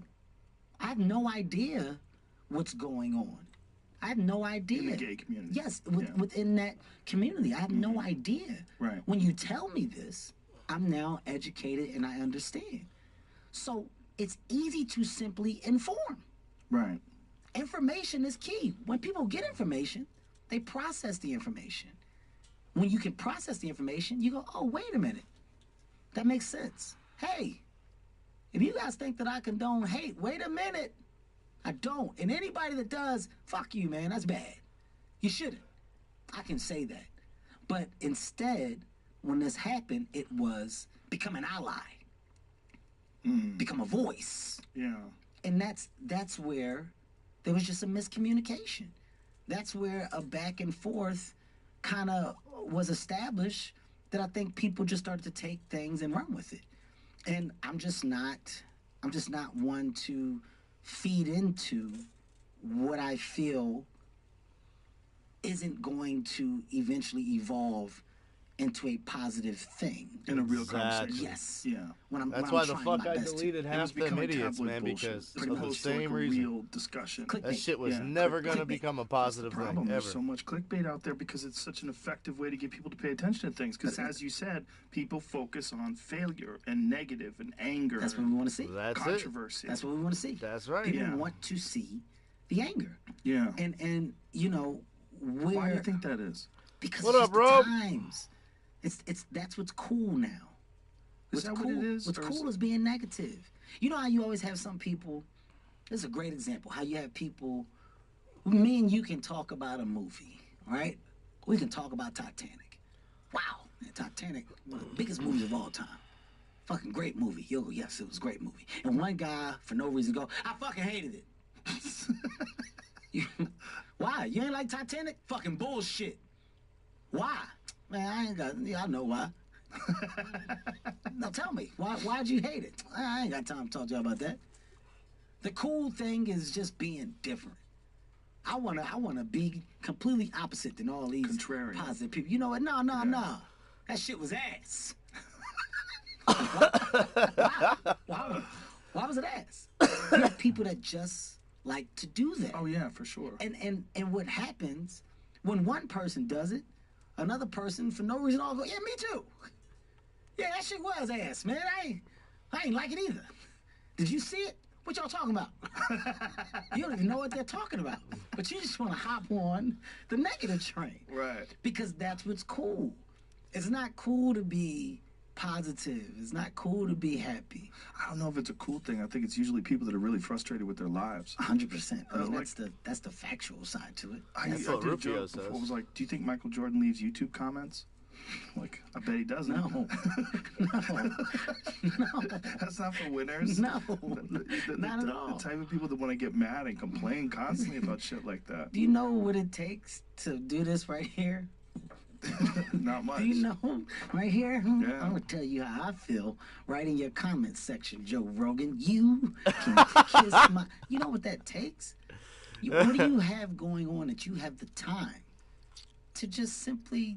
I have no idea what's going on. I have no idea. In the gay community. Yes, Yeah. within that community. I have no idea. Right. When you tell me this, I'm now educated and I understand. So it's easy to simply inform. Right. Information is key. When people get information, they process the information. When you can process the information, you go, oh, wait a minute. That makes sense. Hey, if you guys think that I condone hate, wait a minute. I don't. And anybody that does, fuck you, man. That's bad. You shouldn't. I can say that. But instead, when this happened, it was become an ally. Become a voice. Yeah. And that's where there was just a miscommunication. That's where a back and forth kind of was established that I think people just started to take things and run with it. And I'm just not one to feed into what I feel isn't going to eventually evolve into a positive thing. In a real Exactly. conversation. Yes. Yeah. That's when why I'm the trying fuck my I best to. deleted It was half them becoming idiots, tabloid man, bullshit, because as of the opposed to, like, same a reason. real discussion. Click- That shit was Yeah. never gonna Clickbait. become a That's positive the problem. thing There's ever. so much clickbait out there because it's such an effective way to get people to pay attention to things. Because as you said, people focus on failure and negative and anger, That's what we want to see. That's it. controversy. That's what we want to see. That's right. People Yeah. want to see the anger. Yeah. And you know where Why do you think that is? because What it's up, just the Rob? times. It's that's what's cool now. Is that what it is, What's or is cool it- is being negative. You know how you always have some people. This is a great example. How you have people. Me and you can talk about a movie, right? We can talk about Titanic. Wow, man, Titanic, one of the biggest movies of all time. Fucking great movie. You'll go, yes, it was a great movie. And one guy, for no reason, go, I fucking hated it. Why? You ain't like Titanic? Fucking bullshit. Why? Man, I ain't got. Yeah, I know why. Now tell me, why'd you hate it? I ain't got time to talk to you about that. The cool thing is just being different. I wanna be completely opposite than all these Contrarian. positive people. You know what? No. That shit was ass. Why was it ass? You have people that just like to do that. Oh yeah, for sure. And what happens when one person does it, another person for no reason all go, yeah, me too. Yeah, that shit was ass, man. I ain't like it either. Did you see it? What y'all talking about? You don't even know what they're talking about. But you just want to hop on the negative train. Right. Because that's what's cool. It's not cool to be positive. It's not cool to be happy. I don't know if it's a cool thing. I think it's usually people that are really frustrated with their lives. 100%. I mean, like- that's the factual side to it. I That's did what a Rufio joke says. before. It was like, do you think Michael Jordan leaves YouTube comments? Like, I bet he doesn't. No. That's not for winners. No. Not at all. The type of people that want to get mad and complain constantly about shit like that. Do you know what it takes to do this right here? Not much. Do you know right here? Yeah. I'm gonna tell you how I feel right in your comments section, Joe Rogan. You can kiss my. You know what that takes? What do you have going on that you have the time to just simply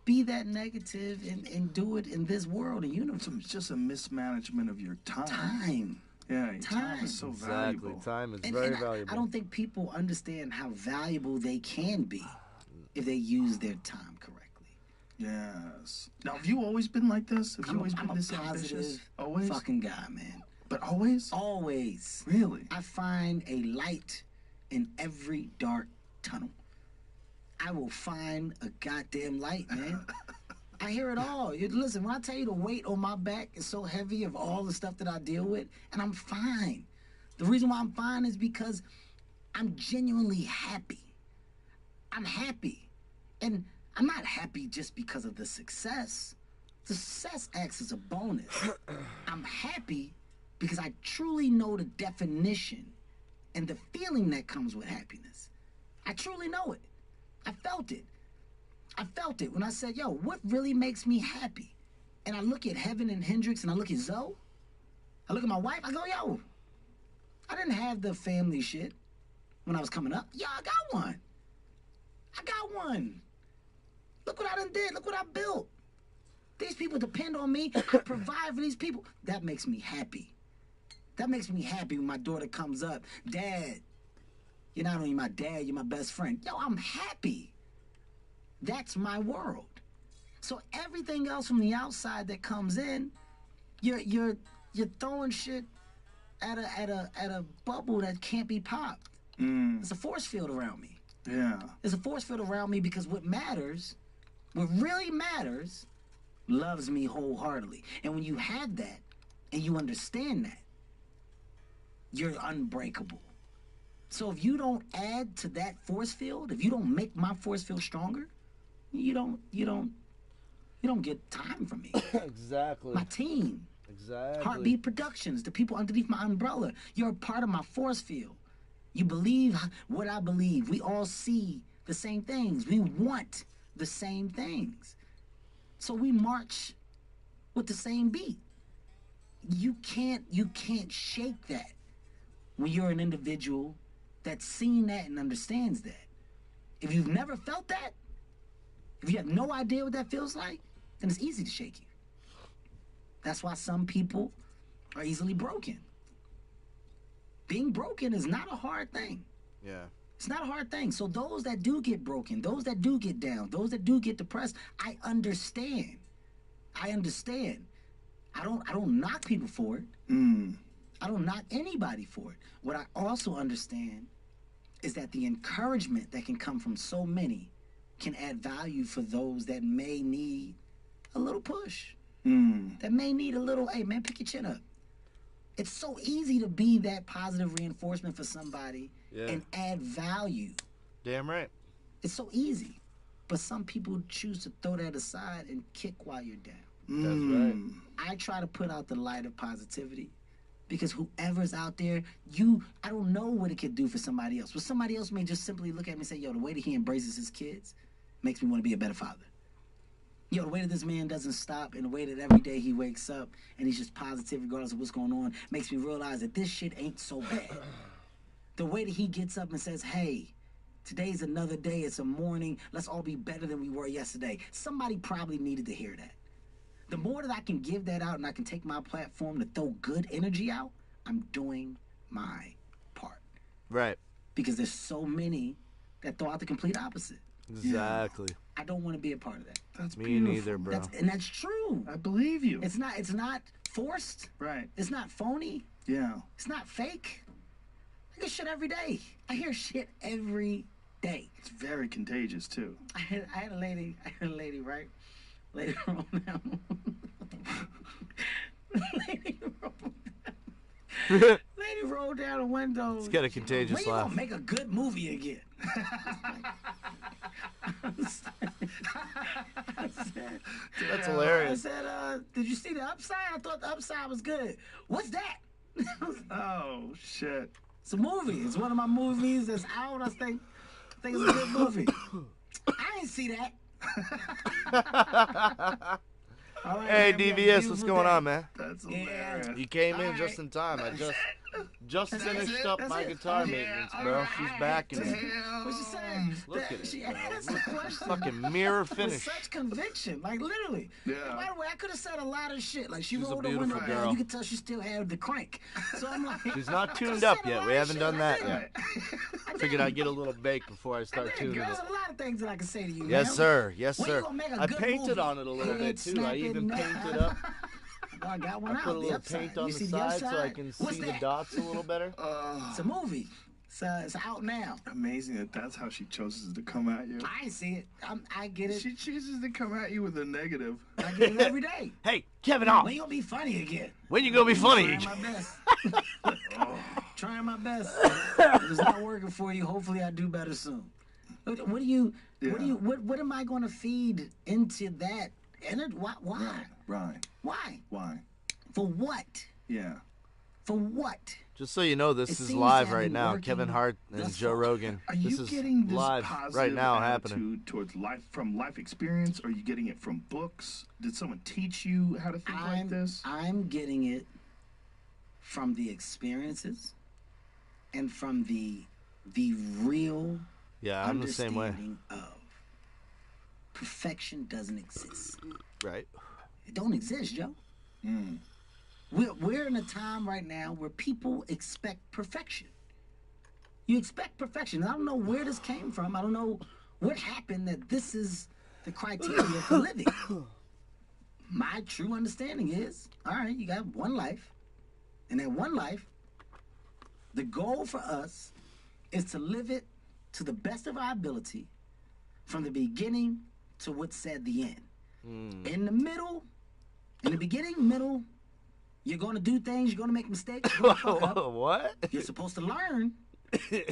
be that negative and do it in this world and universe? So it's just a mismanagement of your time. Time. Yeah, your time is so Exactly. valuable. Time is And very I valuable. don't think people understand how valuable they can be if they use their time correctly. Yes. Now, have you always been like this? Have you always I'm been a this ambitious? positive Always? fucking guy, man. But always? Always. Really? I find a light in every dark tunnel. I will find a goddamn light, man. I hear it all. Listen, when I tell you the weight on my back is so heavy of all the stuff that I deal with, and I'm fine. The reason why I'm fine is because I'm genuinely happy. I'm happy. And I'm not happy just because of the success. The success acts as a bonus. I'm happy because I truly know the definition and the feeling that comes with happiness. I truly know it. I felt it. I felt it when I said, yo, what really makes me happy? And I look at Heaven and Hendrix and I look at Zoe. I look at my wife. I go, yo, I didn't have the family shit when I was coming up. Yo, I got one. I got one. Look what I done did. Look what I built. These people depend on me. I provide for these people. That makes me happy. That makes me happy when my daughter comes up. Dad, you're not only my dad, you're my best friend. Yo, I'm happy. That's my world. So everything else from the outside that comes in, you're throwing shit at a bubble that can't be popped. There's a force field around me. Yeah. There's a force field around me because what really matters, loves me wholeheartedly. And when you have that and you understand that, you're unbreakable. So if you don't add to that force field, if you don't make my force field stronger, you don't get time from me. Exactly. My team, Exactly. Heartbeat Productions, the people underneath my umbrella, you're a part of my force field. You believe what I believe. We all see the same things. We want the same things. So we march with the same beat. You can't shake that when you're an individual that's seen that and understands that. If you've never felt that, if you have no idea what that feels like, then it's easy to shake you. That's why some people are easily broken. Being broken is not a hard thing. Yeah. It's not a hard thing. So those that do get broken, those that do get down, those that do get depressed, I understand. I understand. I don't knock people for it. I don't knock anybody for it. What I also understand is that the encouragement that can come from so many can add value for those that may need a little push. That may need a little, hey man, pick your chin up. It's so easy to be that positive reinforcement for somebody and add value. Damn right. It's so easy. But some people choose to throw that aside and kick while you're down. That's right. I try to put out the light of positivity because whoever's out there, I don't know what it could do for somebody else. But somebody else may just simply look at me and say, yo, the way that he embraces his kids makes me want to be a better father. Yo, the way that this man doesn't stop and the way that every day he wakes up and he's just positive regardless of what's going on makes me realize that this shit ain't so bad. The way that he gets up and says, hey, today's another day, it's a morning, let's all be better than we were yesterday. Somebody probably needed to hear that. The more that I can give that out and I can take my platform to throw good energy out, I'm doing my part. Right. Because there's so many that throw out the complete opposite. Exactly. I don't want to be a part of that. That's Me beautiful. neither, bro. That's true. I believe you. It's not forced. Right. It's not phony. Yeah. It's not fake. I get shit every day. I hear shit every day. It's very contagious too. I had a lady, right? Lady roll down. Lady rolled down the window. It's got a contagious when you laugh. gonna make a good movie again? That's I hilarious. said, did you see the upside? I thought the upside was good. What's that? Oh shit. It's a movie. It's one of my movies that's out. I think it's a good movie. I ain't see that. All right, Hey, man, we have a DVS, what's beautiful going day. on, man? That's Yeah. hilarious. You came in All just right. in time. I just That's finished it. up That's my it. guitar Yeah, maintenance, all bro. right. She's back and What she saying? Look at it, She bro. asked the question. fucking mirror with finish. such conviction, like literally. Yeah. By the way, I could have said a lot of shit. Like she She's a rolled the beautiful window girl. down. You could tell she still had the crank. So I'm like, She's not I could've tuned up said a yet. lot We of haven't shit. done I that did. yet. I Figured did. I'd get a little baked before I start Girl, tuning it. there's a lot of things that I can say to you. Yes, man. sir. Yes, When you sir. gonna make a I good painted movie? on it a little bit Head too. I snapping, even neck- painted up. Oh, I got one I out. put a the little upside. paint on You the see side so I upside? can What's see the that? dots a little better. It's a movie. It's out now. Amazing that that's how she chooses to come at you. I ain't see it. I get it. She chooses to come at you with a negative. I get it every day. Hey, Kevin, off. When you gonna be funny again? When you gonna be funny? Trying my best. Trying my best. If it's not working for you, hopefully I do better soon. What What am I going to feed into that? Why? Right. Why? For what? Yeah. For what? Just so you know, It this is seems live to have right been now. working Kevin Hart and thus Joe far. Rogan. Are you This is getting this live positive right now attitude happening. towards life from life experience? Are you getting it from books? Did someone teach you how to think like this? I'm getting it from the experiences and from the real Yeah, I'm the same way. understanding of perfection doesn't exist. Right. It don't exist, Joe. We're in a time right now where people expect perfection. You expect perfection. I don't know where this came from. I don't know what happened that this is the criteria for living. My true understanding is, all right, you got one life. And that one life, the goal for us is to live it to the best of our ability from the beginning to what's said the end. In the middle, in the beginning, middle, you're going to do things, you're going to make mistakes. You're gonna fuck up. What? You're supposed to learn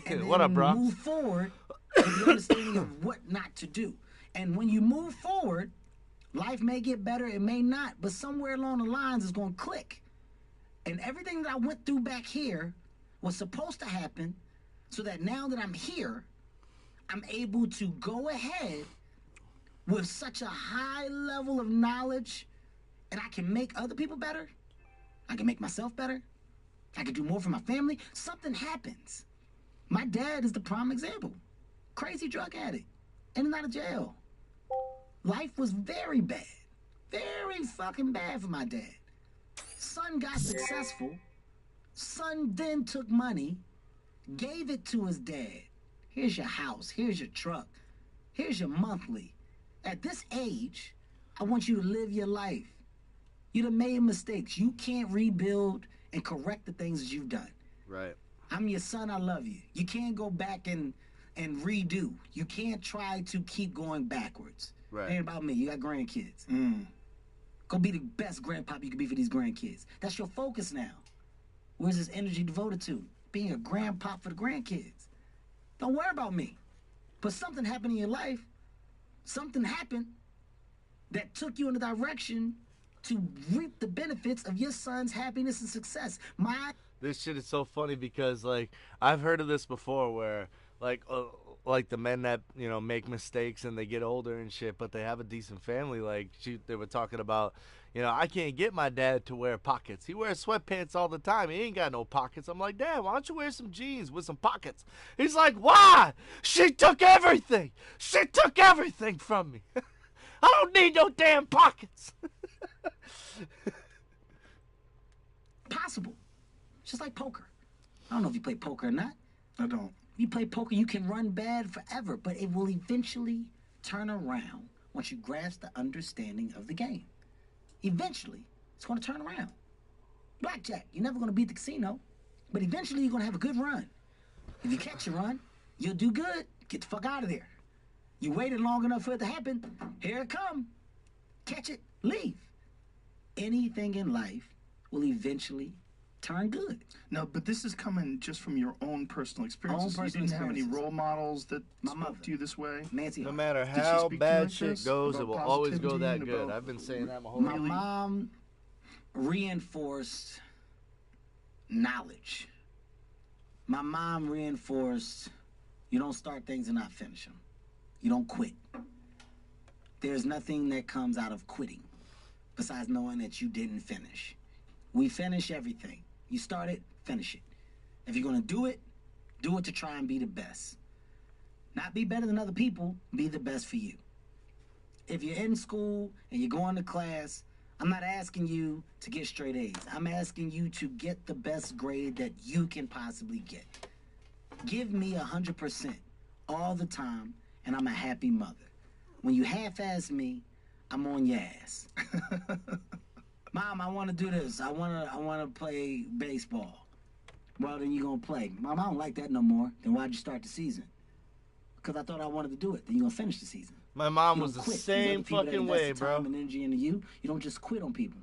and What up, then bro? move forward with the understanding of what not to do. And when you move forward, life may get better, it may not, but somewhere along the lines it's going to click. And everything that I went through back here was supposed to happen so that now that I'm here, I'm able to go ahead with such a high level of knowledge, and I can make other people better. I can make myself better. I can do more for my family. Something happens. My dad is the prime example. Crazy drug addict, in and out of jail. Life was very bad. Very fucking bad for my dad. Son got successful. Son then took money, gave it to his dad. Here's your house. Here's your truck. Here's your monthly. At this age, I want you to live your life. You done made mistakes. You can't rebuild and correct the things that you've done. Right. I'm your son. I love you. You can't go back and redo. You can't try to keep going backwards. Right. It ain't about me. You got grandkids. Go be the best grandpop you can be for these grandkids. That's your focus now. Where's this energy devoted to? Being a grandpop for the grandkids. Don't worry about me. But something happened in your life. Something happened that took you in a direction to reap the benefits of your son's happiness and success. My This shit is so funny because, like, I've heard of this before where, like, like the men that make mistakes and they get older and shit, but they have a decent family. Like they were talking about, I can't get my dad to wear pockets. He wears sweatpants all the time. He ain't got no pockets. I'm like, Dad, why don't you wear some jeans with some pockets? He's like, why? She took everything. She took everything from me. I don't need no damn pockets. Possible. It's just like poker. I don't know if you play poker or not. I don't. If you play poker, you can run bad forever, but it will eventually turn around once you grasp the understanding of the game. Eventually, it's going to turn around. Blackjack, you're never going to beat the casino, but eventually you're going to have a good run. If you catch a run, you'll do good. Get the fuck out of there. You waited long enough for it to happen. Here it come. Catch it, leave. Anything in life will eventually turn good. No, but this is coming just from your own personal experiences. You didn't have any role models that spoke to you this way? Nancy. No matter how bad shit goes, it will always go that good. I've been saying that my whole life. My mom reinforced knowledge. My mom reinforced you don't start things and not finish them. You don't quit. There's nothing that comes out of quitting besides knowing that you didn't finish. We finish everything. You start it, finish it. If you're going to do it to try and be the best. Not be better than other people, be the best for you. If you're in school and you're going to class, I'm not asking you to get straight A's. I'm asking you to get the best grade that you can possibly get. Give me 100% all the time, and I'm a happy mother. When you half-ass me, I'm on your ass. Mom, I want to do this. I want to play baseball. Well, then you're going to play. Mom, I don't like that no more. Then why'd you start the season? Because I thought I wanted to do it. Then you're going to finish the season. My mom was the same fucking way, bro. Time and energy into you. You don't just quit on people.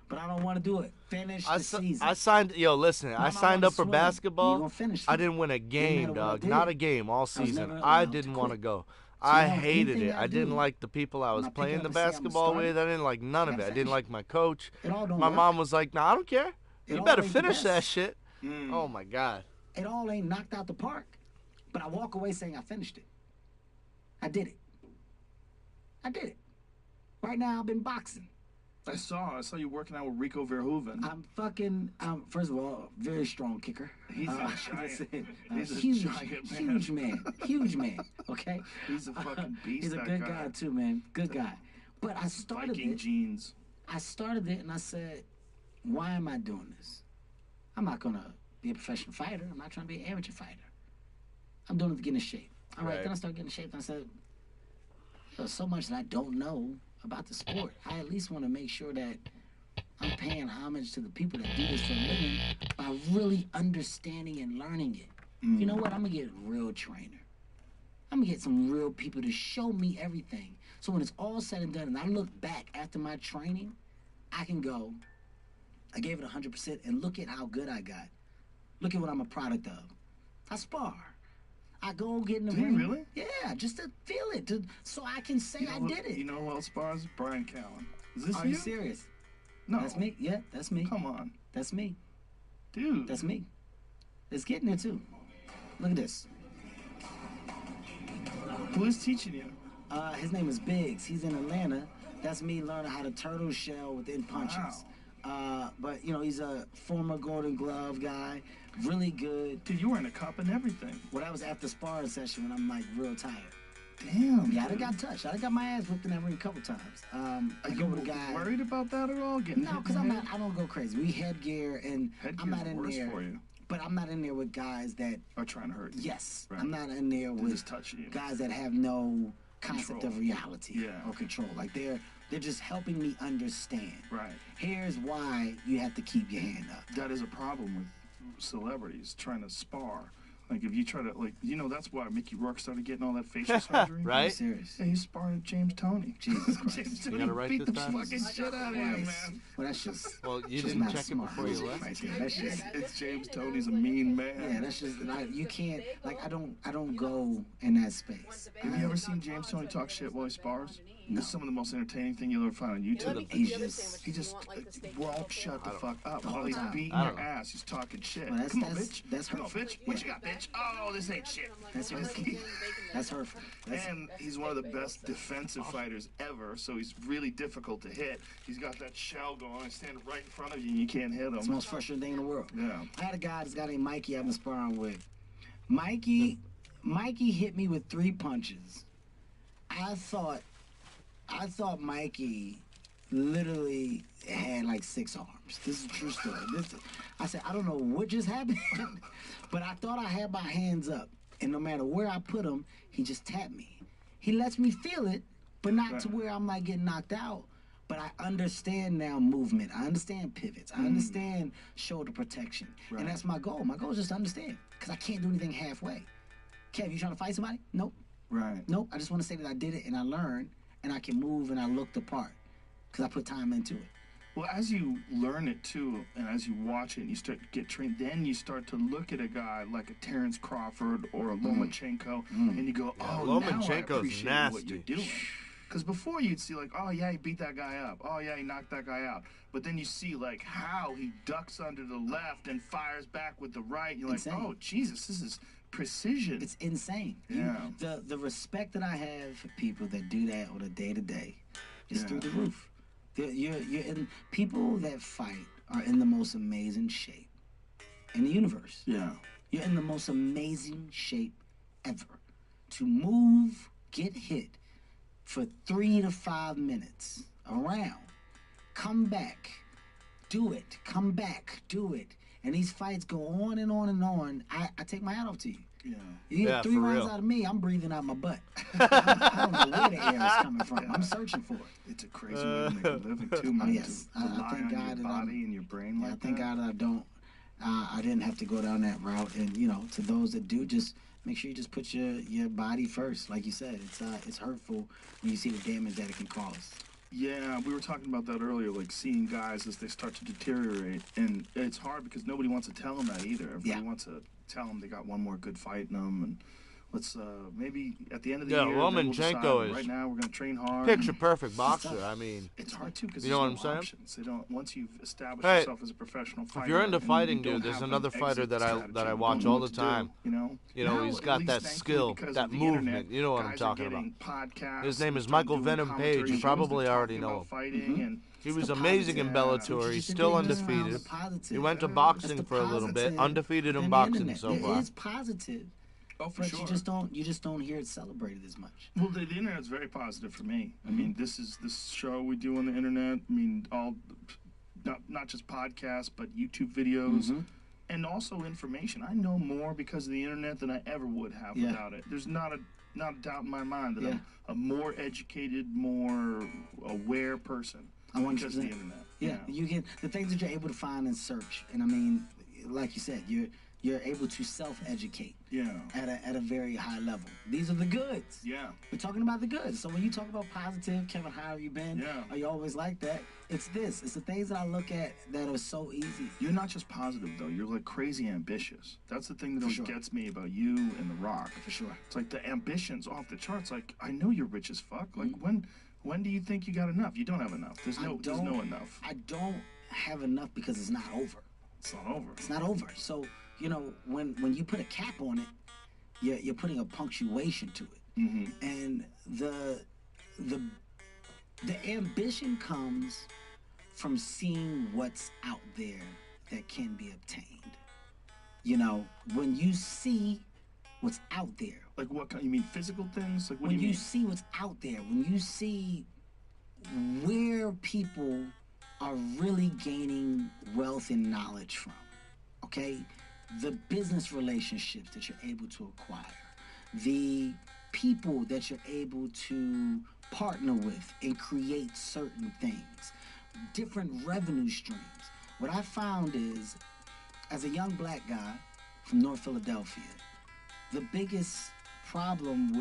But I don't want to do it. Finish the season. I signed, listen, I signed up for basketball. You're gonna finish I didn't win a game, dog. Not a game all season. I didn't want to go. I hated it. I didn't like the people I was playing the basketball with. I didn't like none of it. I didn't like my coach. My mom was like, nah, I don't care. You better finish that shit. Oh, my God. It all ain't knocked out the park. But I walk away saying I finished it. I did it. I did it. Right now, I've been boxing. I saw you working out with Rico Verhoeven. I'm first of all, very strong kicker. He's a giant. He's a huge, giant man. Huge man, okay? He's a fucking beast. He's a good guy too, man. Good guy. But I started Viking genes. I started it and I said, why am I doing this? I'm not gonna be a professional fighter. I'm not trying to be an amateur fighter. I'm doing it to get in shape. All right, then I started getting in shape and I said, there's so much that I don't know about the sport. I at least want to make sure that I'm paying homage to the people that do this for a living by really understanding and learning it. You know what? I'm going to get a real trainer. I'm going to get some real people to show me everything. So when it's all said and done and I look back after my training, I can go, I gave it 100% and look at how good I got. Look at what I'm a product of. I spar. I go get in the ring. Do you really? Yeah, just to feel it, so I can say I did it. You know who else spars? Brian Callen. Is this Are you serious? No. That's me. Yeah, that's me. Come on. That's me. Dude. That's me. It's getting there too. Look at this. Who is teaching you? His name is Biggs. He's in Atlanta. That's me learning how to turtle shell within punches. Wow. But he's a former Golden Glove guy. Really good. Dude, you were in a cup and everything. Well, that was after sparring session when I'm like real tired. Damn. Yeah, I done got touched. I done got my ass whipped in that ring a couple times. Are you worried about that at all? No, because I don't go crazy. We headgear and I'm not in there. For you. But I'm not in there with guys that are trying to hurt you. Yes. Right. I'm not in there with guys that have no concept of reality or control. Like they're just helping me understand. Right. Here's why you have to keep your hand up. That is a problem with celebrities trying to spar. Like if you try to, that's why Mickey Rourke started getting all that facial surgery. Right? I'm serious. Yeah, he sparred with James Toney. Jesus Christ. James You Toney gotta write beat this the down? fucking shit out of him, man. Well, that's just. Well, you just didn't not check it smart. before you left. Right there. That's just. It's James Toney's a mean man. Yeah, that's just. You can't. Like I don't go in that space. Have you ever seen James Toney talk shit while he spars? No. It's some of the most entertaining thing you'll ever find on YouTube. He just won't shut the fuck up while he's beating your ass. He's talking shit. Well, Come on, bitch. That's Come on, hurtful. bitch. What you got, bitch? match. Oh, this ain't shit. That's hurtful. That's hurtful. And he's one of the best defensive fighters ever, so he's really difficult to hit. He's got that shell going, he's standing right in front of you, and you can't hit him. It's the most frustrating thing in the world. Yeah. I had a guy, this guy named Mikey I've been sparring with. Mikey hit me with 3 punches. I thought Mikey literally had like 6 arms. This is a true story. I said, I don't know what just happened, but I thought I had my hands up. And no matter where I put him, he just tapped me. He lets me feel it, but not to where I'm like getting knocked out. But I understand now movement. I understand pivots. I understand shoulder protection. Right. And that's my goal. My goal is just to understand, because I can't do anything halfway. Kev, you trying to fight somebody? Nope. Right. Nope. I just want to say that I did it and I learned and I can move and I look the part because I put time into it. Well, as you learn it too, and as you watch it and you start to get trained, then you start to look at a guy like a Terrence Crawford or a Lomachenko, and you go, oh, now I Lomachenko's appreciate nasty. what you're doing. Because before you'd see like, oh yeah, he beat that guy up. Oh yeah, he knocked that guy out. But then you see like how he ducks under the left and fires back with the right. You're like, Insane. oh Jesus, this is precision. It's insane. Yeah. The respect that I have for people that do that on a day-to-day is through the roof. You're in, people that fight are in the most amazing shape in the universe. Yeah. You're in the most amazing shape ever. To move, get hit for 3 to 5 minutes around, come back, do it, come back, do it. And these fights go on and on and on. I take my hat off to you. Yeah. You get 3 for rounds real. out of me, I'm breathing out my butt. I don't know where the air is coming from. I'm searching for it. It's a crazy way to make a living too, man. Oh, yes. To I rely thank on God your that body and your brain Yeah, like thank that. God that I didn't have to go down that route. And to those that do, just make sure you just put your body first. Like you said, it's hurtful when you see the damage that it can cause. Yeah, we were talking about that earlier, like seeing guys as they start to deteriorate. And it's hard because nobody wants to tell them that either. Everybody wants to tell them they got one more good fight in them. And let's maybe at the end of the year, then we'll decide, Lomachenko is right now we're going to train hard. Picture perfect boxer. I mean, It's hard too because You there's know no what I'm saying? options. They don't. Once you've established Hey, yourself as a professional fighter, if you're into and fighting, you don't dude, there's have an another fighter exit that I strategy, watch don't know all what the to do, time. Now, Now, he's at got least, that thankfully, skill, because that of the movement. internet, You know what I'm guys are talking about. getting podcasts His name is and Michael doing Venom commentary Page. You shows probably that already talk know about him. fighting and He was the amazing in positive. Bellator. Which He's is still the biggest around undefeated. the positive. He went to That's boxing the for a little bit. positive Undefeated in than the boxing internet. so far. It is positive, Oh, for but sure. you just don't hear it celebrated as much. Well, the internet's very positive for me. I Mm-hmm. mean, this show we do on the internet. I mean, not just podcasts, but YouTube videos, Mm-hmm. and also information. I know more because of the internet than I ever would have Yeah. without it. There's not a doubt in my mind that Yeah. I'm a more educated, more aware person because of the 100%. internet. Yeah, you get the things that you're able to find and search, and I mean, like you said, you're able to self-educate Yeah. at a very high level. These are the goods. Yeah. We're talking about the goods. So when you talk about positive, Kevin, how have you been? Yeah. Are you always like that? It's this. It's the things that I look at that are so easy. You're not just positive though. You're like crazy ambitious. That's the thing that always sure. gets me about you and The Rock. For sure. It's like the ambition's off the charts. Like I know you're rich as fuck. Like Mm-hmm. when do you think you got enough? You don't have enough. There's no enough. I don't have enough because it's not over. It's not over. It's not over. So, when you put a cap on it, you're putting a punctuation to it. Mm-hmm. And the ambition comes from seeing what's out there that can be obtained. When you see what's out there, Like what kind? You mean physical things? Like what when do you you mean? see what's out there, when you see where people are really gaining wealth and knowledge from, okay? The business relationships that you're able to acquire, the people that you're able to partner with and create certain things, different revenue streams. What I found is, as a young black guy from North Philadelphia, the biggest problem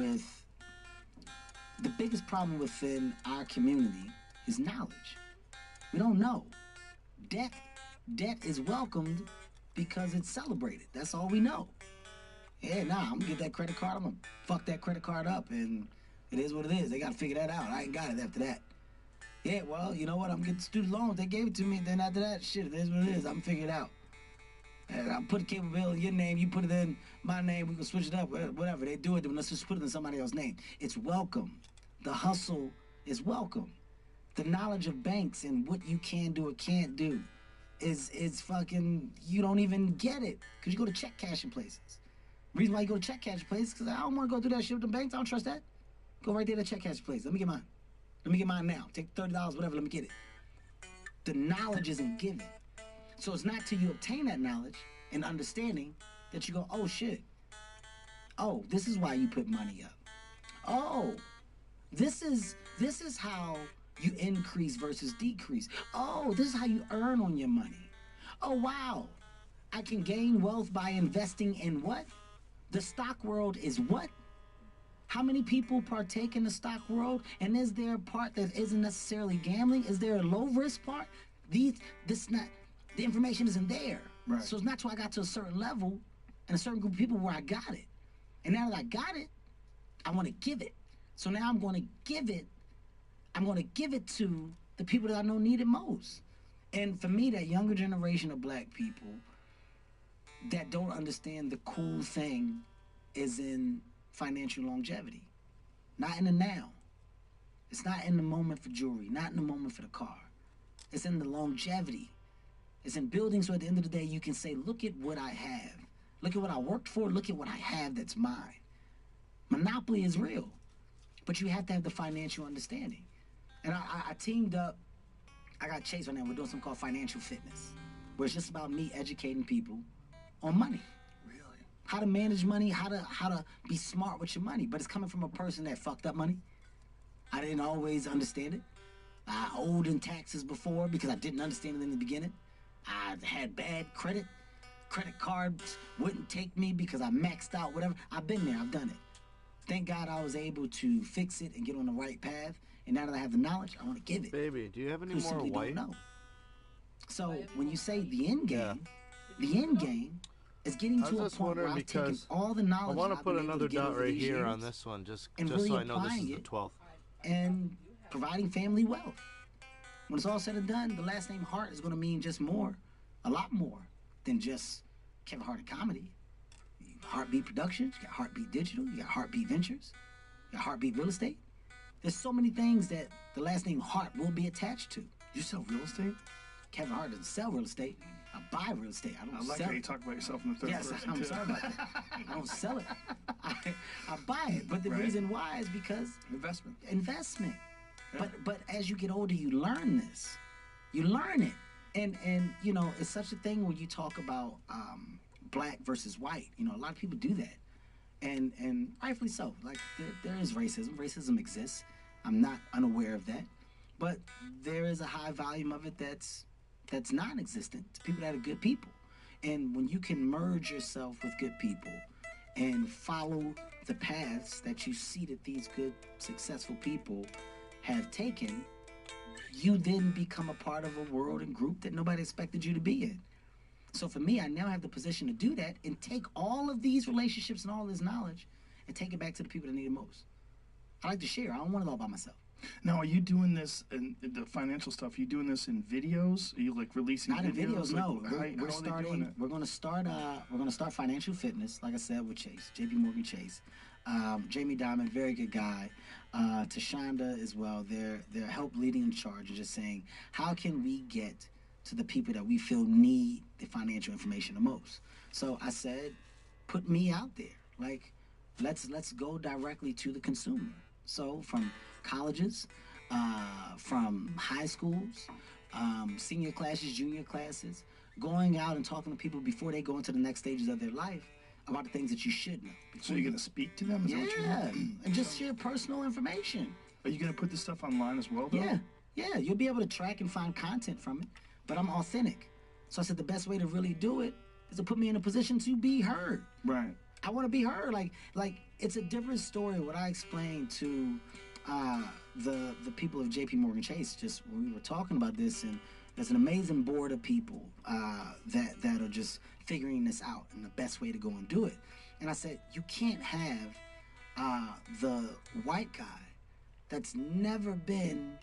within our community is knowledge. We don't know. Debt is welcomed because it's celebrated. That's all we know. Yeah, I'm gonna get that credit card. I'm gonna fuck that credit card up, and it is what it is. They gotta figure that out. I ain't got it after that. Yeah, well, you know what? I'm getting student loans. They gave it to me. Then after that, shit, it is what it is. I'm gonna figure it out. And I put a cable bill in your name, you put it in my name, we can switch it up, whatever. They do it, then let's just put it in somebody else's name. It's welcome. The hustle is welcome. The knowledge of banks and what you can do or can't do is fucking, you don't even get it. Because you go to check cashing places. Reason why you go to check cashing places, because I don't want to go through that shit with the banks. I don't trust that. Go right there to check cashing place. Let me get mine. Let me get mine now. Take $30, whatever, let me get it. The knowledge isn't given. So it's not till you obtain that knowledge and understanding that you go, oh shit. Oh, this is why you put money up. Oh, this is how you increase versus decrease. Oh, this is how you earn on your money. Oh wow. I can gain wealth by investing in what? The stock world is what? How many people partake in the stock world? And is there a part that isn't necessarily gambling? Is there a low risk part? The information isn't there. Right. So it's not till I got to a certain level and a certain group of people where I got it. And now that I got it, I want to give it. So now I'm going to give it to the people that I know need it most. And for me, that younger generation of black people that don't understand the cool thing is in financial longevity. Not in the now. It's not in the moment for jewelry, not in the moment for the car. It's in the longevity. It's in building so at the end of the day you can say, look at what I have. Look at what I worked for, look at what I have that's mine. Monopoly is real, but you have to have the financial understanding. And I teamed up, I got Chase right now, we're doing something called financial fitness, where it's just about me educating people on money. How to manage money, how to be smart with your money. But it's coming from a person that fucked up money. I didn't always understand it. I owed in taxes before because I didn't understand it in the beginning. I had bad credit. Credit cards wouldn't take me because I maxed out, whatever. I've been there, I've done it. Thank God I was able to fix it and get on the right path. And now that I have the knowledge, I want to give it. Baby, do you have any Who more simply white? don't know. So when you say the end game, the end game is getting I to a was just point where wondering I've taken because all the I knowledge want to I've put been able another to get dot over right these here years on this one, just and so really I know this is applying the it. 12th. And providing family wealth. When it's all said and done, the last name Hart is going to mean just more, a lot more than just Kevin Hart and comedy. Heartbeat Productions, you got Heartbeat Digital, you got Heartbeat Ventures, you got Heartbeat Real Estate. There's so many things that the last name Hart will be attached to. You sell real estate? Kevin Hart doesn't sell real estate. I buy real estate. I don't I like sell how you it. talk about yourself in the third Yes, person I'm too. sorry about that. I don't sell it. I buy it. But the Right. reason why is because Investment. investment. Yeah. But as you get older, you learn this. You learn it. And you know, it's such a thing when you talk about black versus white. You know, a lot of people do that. And rightfully so. Like there is racism. Racism exists. I'm not unaware of that. But there is a high volume of it that's non-existent. It's people that are good people. And when you can merge yourself with good people and follow the paths that you see that these good, successful people have taken, you then become a part of a world and group that nobody expected you to be in. So for me, I now have the position to do that and take all of these relationships and all this knowledge and take it back to the people that need it most. I like to share. I don't want it all by myself. Now, are you doing this in the financial stuff? Are you doing this in videos? Are you like releasing Not in videos, no. Like, how We're are they doing starting. it? We're going to start financial fitness, like I said, with Chase, J.P. Morgan Chase, Jamie Dimon, very good guy, Tashonda as well. They're help leading in charge and just saying, how can we get to the people that we feel need the financial information the most? So I said, put me out there. Like, let's go directly to the consumer. So from colleges, from high schools, senior classes, junior classes, going out and talking to people before they go into the next stages of their life about the things that you should know. So you're going to speak to them? Is that what you're Yeah, doing? and just share personal information. Are you going to put this stuff online as well, though? Yeah, you'll be able to track and find content from it, but I'm authentic. So I said the best way to really do it is to put me in a position to be heard. Right. I want to be heard. Like it's a different story what I explained to the people of J.P. Morgan Chase just when we were talking about this, and there's an amazing board of people that are just figuring this out and the best way to go and do it. And I said, you can't have the white guy that's never been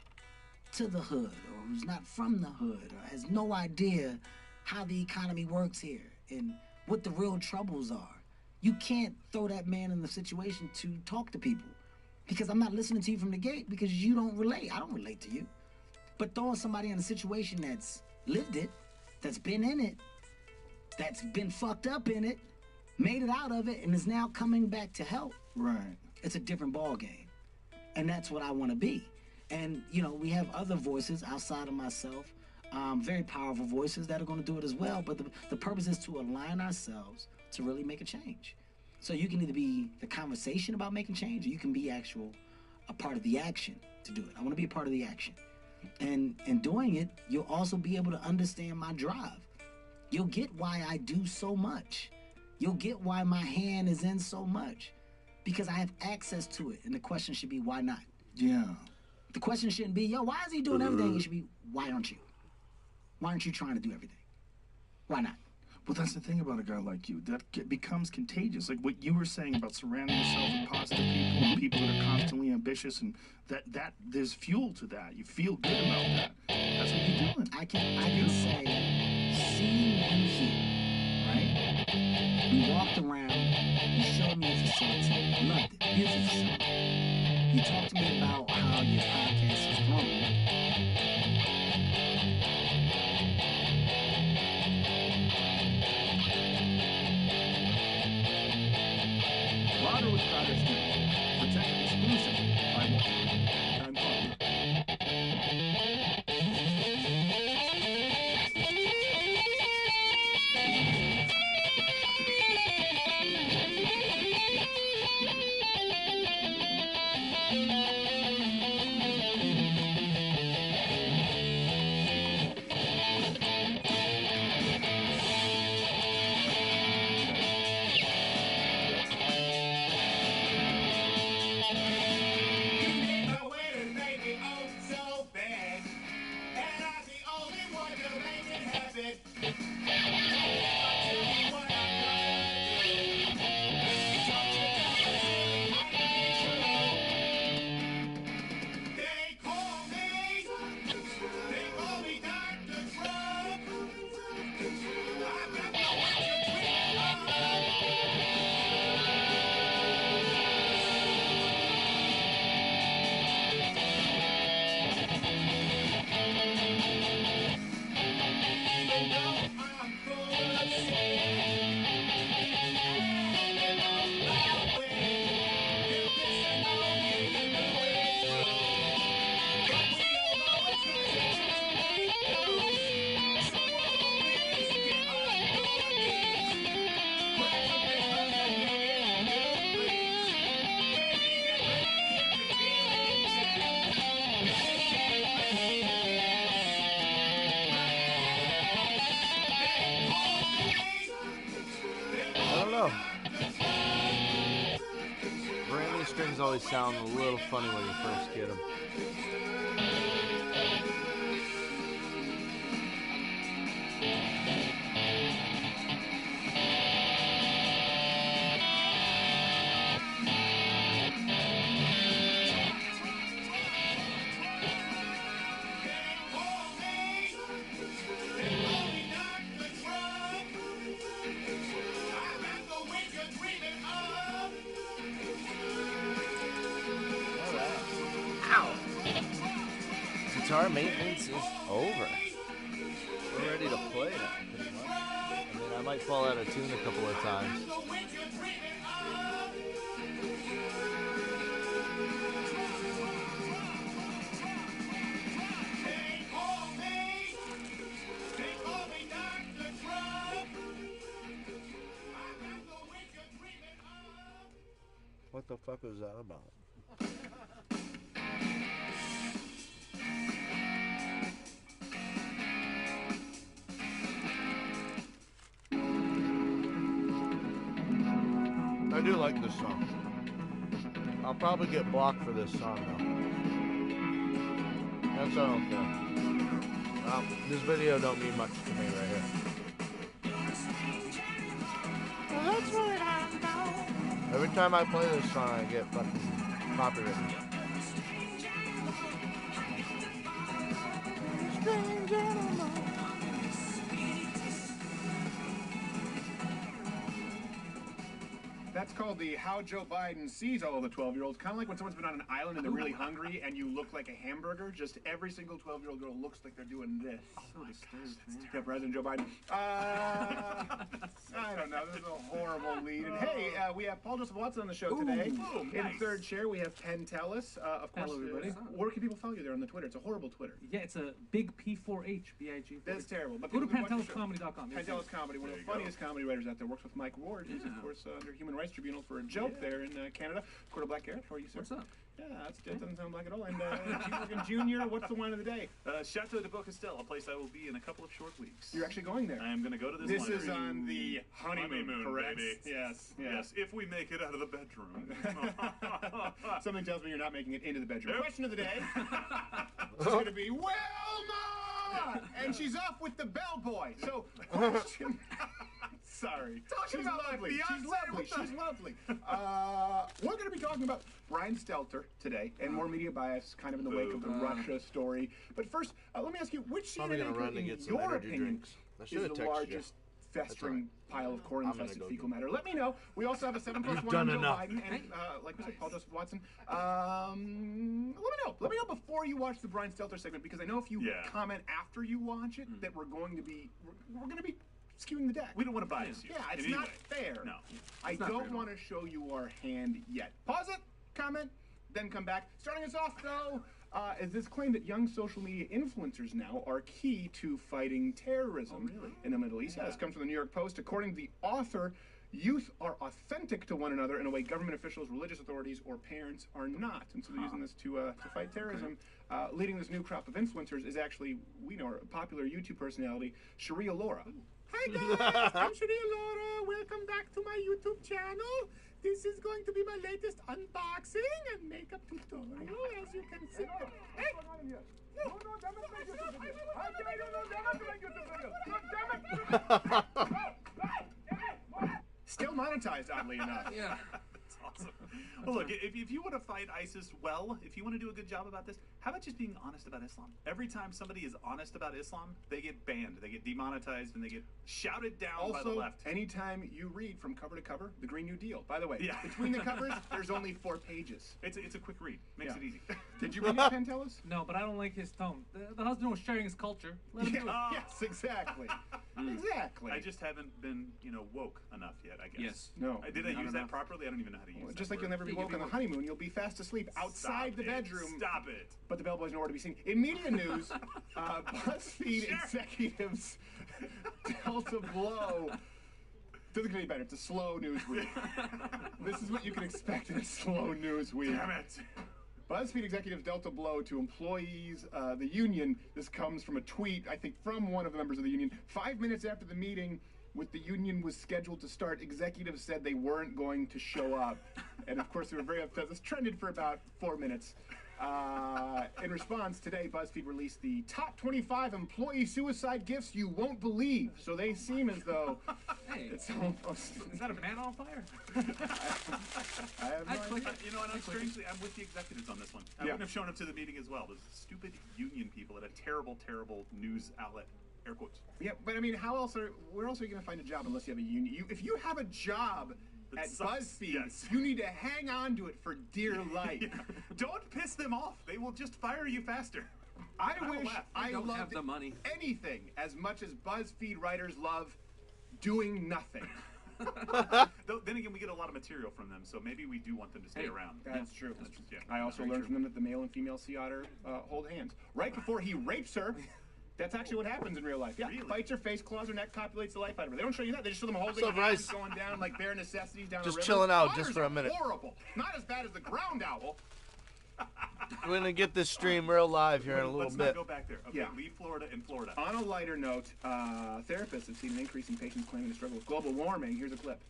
to the hood or who's not from the hood or has no idea how the economy works here and what the real troubles are. You can't throw that man in the situation to talk to people because I'm not listening to you from the gate because you don't relate. I don't relate to you. But throwing somebody in a situation that's lived it, that's been in it, that's been fucked up in it, made it out of it, and is now coming back to help. Right. It's a different ball game. And that's what I want to be. And, you know, we have other voices outside of myself, very powerful voices that are going to do it as well. But the purpose is to align ourselves to really make a change. So you can either be the conversation about making change, or you can be a part of the action to do it. I want to be a part of the action. And in doing it, you'll also be able to understand my drive. You'll get why I do so much. You'll get why my hand is in so much. Because I have access to it. And the question should be, why not? Yeah. The question shouldn't be, yo, why is he doing everything? It should be, why aren't you? Why aren't you trying to do everything? Why not? Well, that's the thing about a guy like you. That becomes contagious. Like what you were saying about surrounding yourself with positive people and people that are constantly ambitious, and that there's fuel to that. You feel good about that. That's what you're doing. I can say, seeing you here, right? We walked around, you showed me a facility, loved it, beautiful facility. You talked to me about how your podcast has grown. Lotto with Goddess News. Protected exclusively by Walmart. I'm talking. I don't know. Brand new strings always sound a little funny when you first get them. Guitar maintenance is over. We're ready to play now, pretty much. I mean, I might fall out of tune a couple of times. What the fuck was that about? I do like this song. I'll probably get blocked for this song though. That's I don't care. This video don't mean much to me right here. Well, that's what I know. Every time I play this song, I get fucking copyrighted. Strange animal. That's called the How Joe Biden Sees All of the 12-year-olds. Kind of like when someone's been on an island and they're really hungry and you look like a hamburger. Just every single 12-year-old girl looks like they're doing this. So disturbed, man. Yeah, President Joe Biden. I don't know. This is a horrible lead. And hey, we have Paul Joseph Watson on the show today. In third chair, we have Penn Tellis. Of course, Hello, everybody. Where can people follow you there on the Twitter? It's a horrible Twitter. Yeah, it's a big P4H, B-I-G. That's terrible. But Go to people can watch the show. PenTellisComedy.com. Penn Comedy, one of the funniest comedy writers out there. Works with Mike Ward, who's of course under Human Rights Tribunal for a joke there in Canada. Quarter Black Garrett, how are you, sir? What's up? Yeah, that doesn't sound black at all. And Junior, what's the wine of the day? Shatterday, a place I will be in a couple of short weeks. You're actually going there. I am going to go to this This winery. is on the honeymoon, correct? baby. Yes. Yes, if we make it out of the bedroom. Something tells me you're not making it into the bedroom. Question of the day. It's going to be Wilma! And she's off with the bellboy. So, question... Sorry. She's lovely. She's lovely. She's lovely. We're going to be talking about Brian Stelter today and more media bias kind of in the wake of the Russia story. But first, let me ask you, which Probably CNN gonna run anchor, to in get some your energy opinion, drinks. I is should've the texted you. largest festering pile of corn-infested go fecal get matter? Let me know. We also have a 7+1 on Joe done enough. Biden and, like we said, Paul Joseph Watson. Let me know. Let me know before you watch the Brian Stelter segment, because I know if you comment after you watch it that we're going to be skewing the deck. We don't want to bias you. Yeah, it's in any not way. fair. No. I don't want to show you our hand yet. Pause it, comment, then come back. Starting us off, though, is this claim that young social media influencers now are key to fighting terrorism in the Middle East. Yeah, this comes from the New York Post. According to the author, youth are authentic to one another in a way government officials, religious authorities, or parents are not. And so they're using this to fight terrorism. Leading this new crop of influencers is actually, we know, a popular YouTube personality, Sharia Laura. Hi guys, I'm Sharia Laura. Welcome back to my YouTube channel. This is going to be my latest unboxing and makeup tutorial, as you can see. Hey! Still monetized, oddly enough. Yeah. That's awesome. Well, look, if you want to fight ISIS well, if you want to do a good job about this, how about just being honest about Islam? Every time somebody is honest about Islam, they get banned, they get demonetized, and they get shouted down by the left. Anytime you read from cover to cover, the Green New Deal. By the way, between the covers, there's only 4 pages. It's a quick read. Makes it easy. Did you read it, Penn Tellis? No, but I don't like his tone. The husband was sharing his culture. Let him do it. Yes, exactly. Exactly. I just haven't been, woke enough yet, I guess. Yes. No. Did I use that properly? I don't even know how to use that Just like word. you'll never be woke on the honeymoon, you'll be fast asleep outside the bedroom. Stop it. But the bellboy's nowhere to be seen. In media news, BuzzFeed executives Delta blow. Doesn't get any better. It's a slow news week. This is what you can expect in a slow news week. Damn it. BuzzFeed executives dealt a blow to employees, the union. This comes from a tweet, I think, from one of the members of the union. 5 minutes after the meeting with the union was scheduled to start, executives said they weren't going to show up. And of course, they were very upset. This trended for about 4 minutes. In response, today, BuzzFeed released the top 25 employee suicide gifts you won't believe. So they seem as though it's almost... Is that a man on fire? I have no idea. And strangely, I'm with the executives on this one. I wouldn't have shown up to the meeting as well. Those stupid union people at a terrible, terrible news outlet. Air quotes. Yeah, but I mean, where else are you going to find a job unless you have a union? If you have a job at BuzzFeed, you need to hang on to it for dear life. Don't piss them off. They will just fire you faster. I wish I don't loved have the money. anything as much as BuzzFeed writers love doing nothing. Then again, we get a lot of material from them, so maybe we do want them to stay around. That's true. Yeah, I also learned from them that the male and female sea otter hold hands. Right before he rapes her, that's actually what happens in real life. Yeah, Really? bites her face, claws her neck, copulates the life out of her. They don't show you that. They just show them holding What's up, hands, Bryce? going down like bare necessities down Just the river. chilling out Otters just for a are minute. Horrible. Not as bad as the ground owl. We're gonna get this stream real live here in a little Let's bit. not go back there. Okay, Yeah. leave Florida and Florida. On a lighter note, therapists have seen an increase in patients claiming to struggle with global warming. Here's a clip.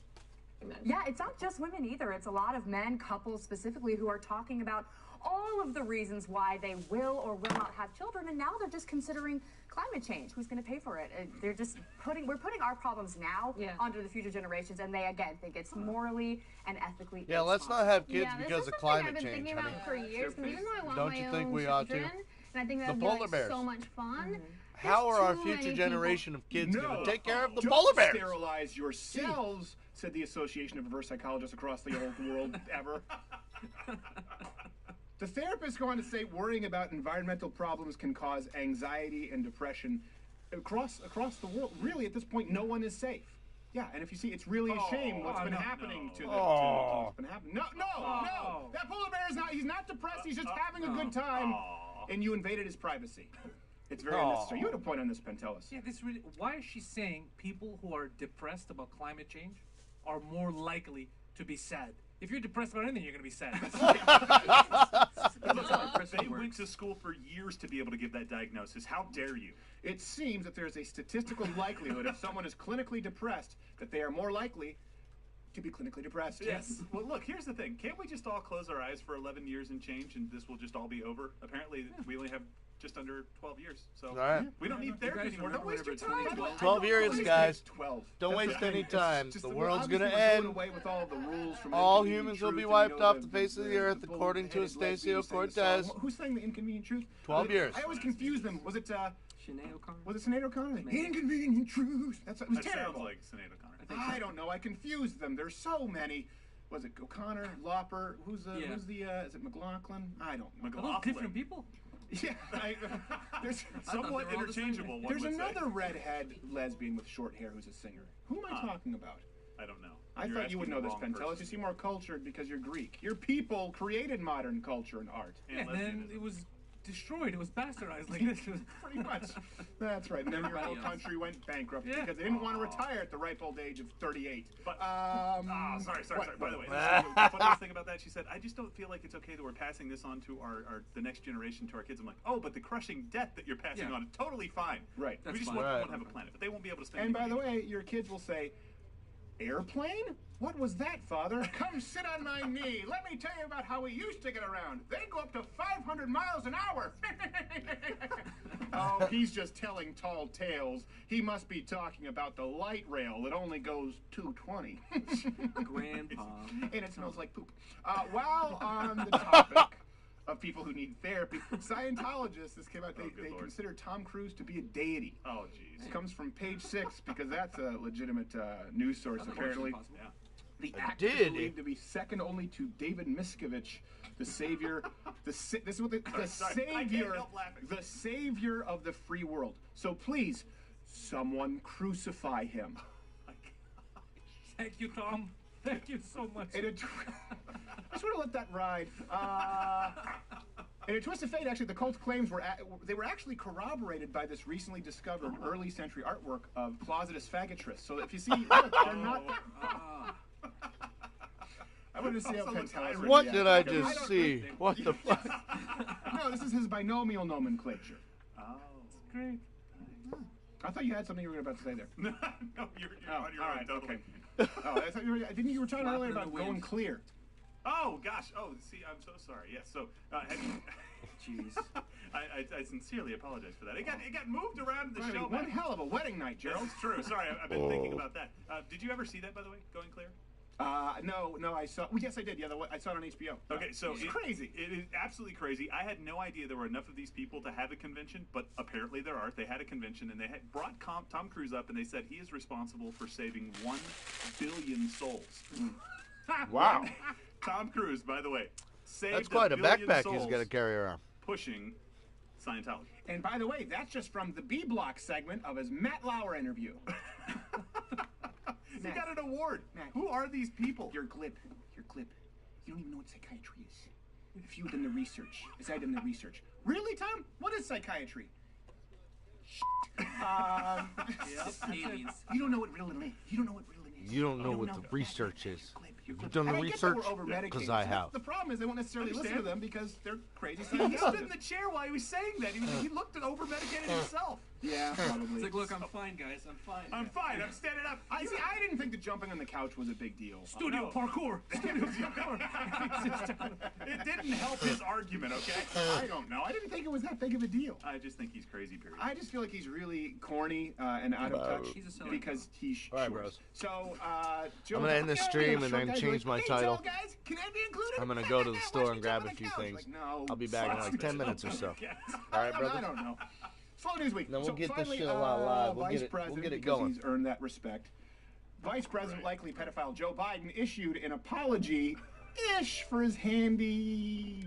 Yeah, it's not just women either. It's a lot of men, couples specifically, who are talking about all of the reasons why they will or will not have children, and now they're just considering climate change. Who's going to pay for it? They're just we're putting our problems now onto the future generations, and they again think it's morally and ethically. Yeah, let's not have kids this because is of something climate I've been change, thinking honey. about for years, because even though I want Don't my you think own we ought to? children, and I think that The would be polar like bears. so much fun. How are our too future many generation of kids No. going to take care of the Don't polar bears? sterilize yourselves, said the Association of Reverse Psychologists across the whole world ever. The therapists go on to say worrying about environmental problems can cause anxiety and depression across the world. Really, at this point, no one is safe. Yeah, and if you see, it's really a shame what's been happening to the what's been happening. No, that polar bear is not—he's not depressed. He's just having a good time, and you invaded his privacy. It's very unnecessary. You had a point on this, Pentelis. Yeah, this really. Why is she saying people who are depressed about climate change are more likely to be sad? If you're depressed about anything, you're going to be sad. They went to school for years to be able to give that diagnosis. How dare you? It seems that there's a statistical likelihood if someone is clinically depressed that they are more likely to be clinically depressed. Yes. Well, look, here's the thing. Can't we just all close our eyes for 11 years and change, and this will just all be over? Apparently, we only have just under 12 years. So right. we don't need therapy anymore. Don't waste your time. 12 years, guys. 12. Don't That's waste the any thing. time. It's just The that world's obviously gonna we're doing end. away with all the rules from All Inconvenient humans will Truth, be and, wiped you know, off the face of the earth, according to bull-headed Estacio lesbians saying the Cortez. song. Who sang the Inconvenient Truth? 12 years. I always confuse them. Was it Sinead O'Connor? Was it Sinead O'Connor? Inconvenient Truth. It was That terrible. sounds like Sinead O'Connor. I don't know. I confused them. There's so many. Was it O'Connor, Lauper? Who's the? Is it McLaughlin? I don't know. Are those different people? Yeah, there's Somewhat interchangeable. There's another redhead lesbian with short hair who's a singer. Who am I talking about? I don't know. I thought you would know this, Pentelis. You seem more cultured because you're Greek. Your people created modern culture and art. Yeah, and then it was destroyed. It was bastardized like this. Pretty much. That's right. And then your whole country went bankrupt because they didn't want to retire at the ripe old age of 38. But, sorry. By the way, the funniest thing about that, she said, I just don't feel like it's okay that we're passing this on to the next generation, to our kids. I'm like, oh, but the crushing debt that you're passing on is totally fine. Right. We just won't have a planet, but they won't be able to spend And by any the money. way, your kids will say, airplane? What was that, Father? Come sit on my knee. Let me tell you about how we used to get around. They go up to 500 miles an hour. Oh, he's just telling tall tales. He must be talking about the light rail that only goes 220. Grandpa. And it smells like poop. While on the topic of people who need therapy, Scientologists, this came out, they consider Tom Cruise to be a deity. Oh, jeez. This comes from Page 6 because that's a legitimate news source, apparently. Yeah. The actor is believed to be second only to David Miscavige, the savior. This is what the savior of the free world. So please, someone crucify him. Thank you, Tom. Thank you so much. I sort of let that ride. In a twist of fate, actually, the cult's claims were actually corroborated by this recently discovered early century artwork of closetous faggotrists. So if you see, look, they're not. I wanted to see how Pentelis would What react. did I just see? What the fuck? No, this is his binomial nomenclature. Oh. Great. I thought you had something you were about to say there. No, you're on your own, totally. Okay. Oh, I thought you were talking earlier about going clear. Oh, gosh. Oh, see, I'm so sorry. Yes, so, jeez. I sincerely apologize for that. It got moved around in the show. One hell of a wedding night, Gerald. It's true. Sorry, I've been thinking about that. Did you ever see that, by the way, Going Clear? No, I saw. Well, yes, I did. Yeah, I saw it on HBO. Okay, so it's crazy. It is absolutely crazy. I had no idea there were enough of these people to have a convention, but apparently there are. They had a convention, and they had brought Tom Cruise up, and they said he is responsible for saving 1 billion souls. Wow. Tom Cruise, by the way, saved That's quite a billion backpack souls he's got to carry around. pushing Scientology. And by the way, that's just from the B Block segment of his Matt Lauer interview. He got an award. Matt, who are these people? You're glib. You don't even know what psychiatry is. If you had done the research, as I done the research. Really, Tom? What is psychiatry? Aliens. You don't know what Ritalin is. You don't know what Ritalin is. You don't know what the research is. You've done the research? Because I have. The problem is they won't necessarily listen to them because they're crazy. He stood in the chair while he was saying that. He looked at over-medicated himself. Yeah, probably. It's like, look, I'm fine, guys. I'm fine. I'm fine. I'm standing up. I didn't think that jumping on the couch was a big deal. Studio parkour. Studio parkour. It didn't help his argument, okay? I don't know. I didn't think it was that big of a deal. I just think he's crazy, period. I just feel like he's really corny and out of touch because he's short. All right, bros. So, I'm going to end this stream and then change my title. Guys, can I be included? I'm going to go to the store and grab a few things. No. I'll be back in like 10 minutes or so. All right, brother? I don't know. Slow News Week. Then we'll So get this finally, shit a lot live. We'll Vice get it President, because going. he's earned that respect. Vice President, likely pedophile Joe Biden issued an apology-ish for his handy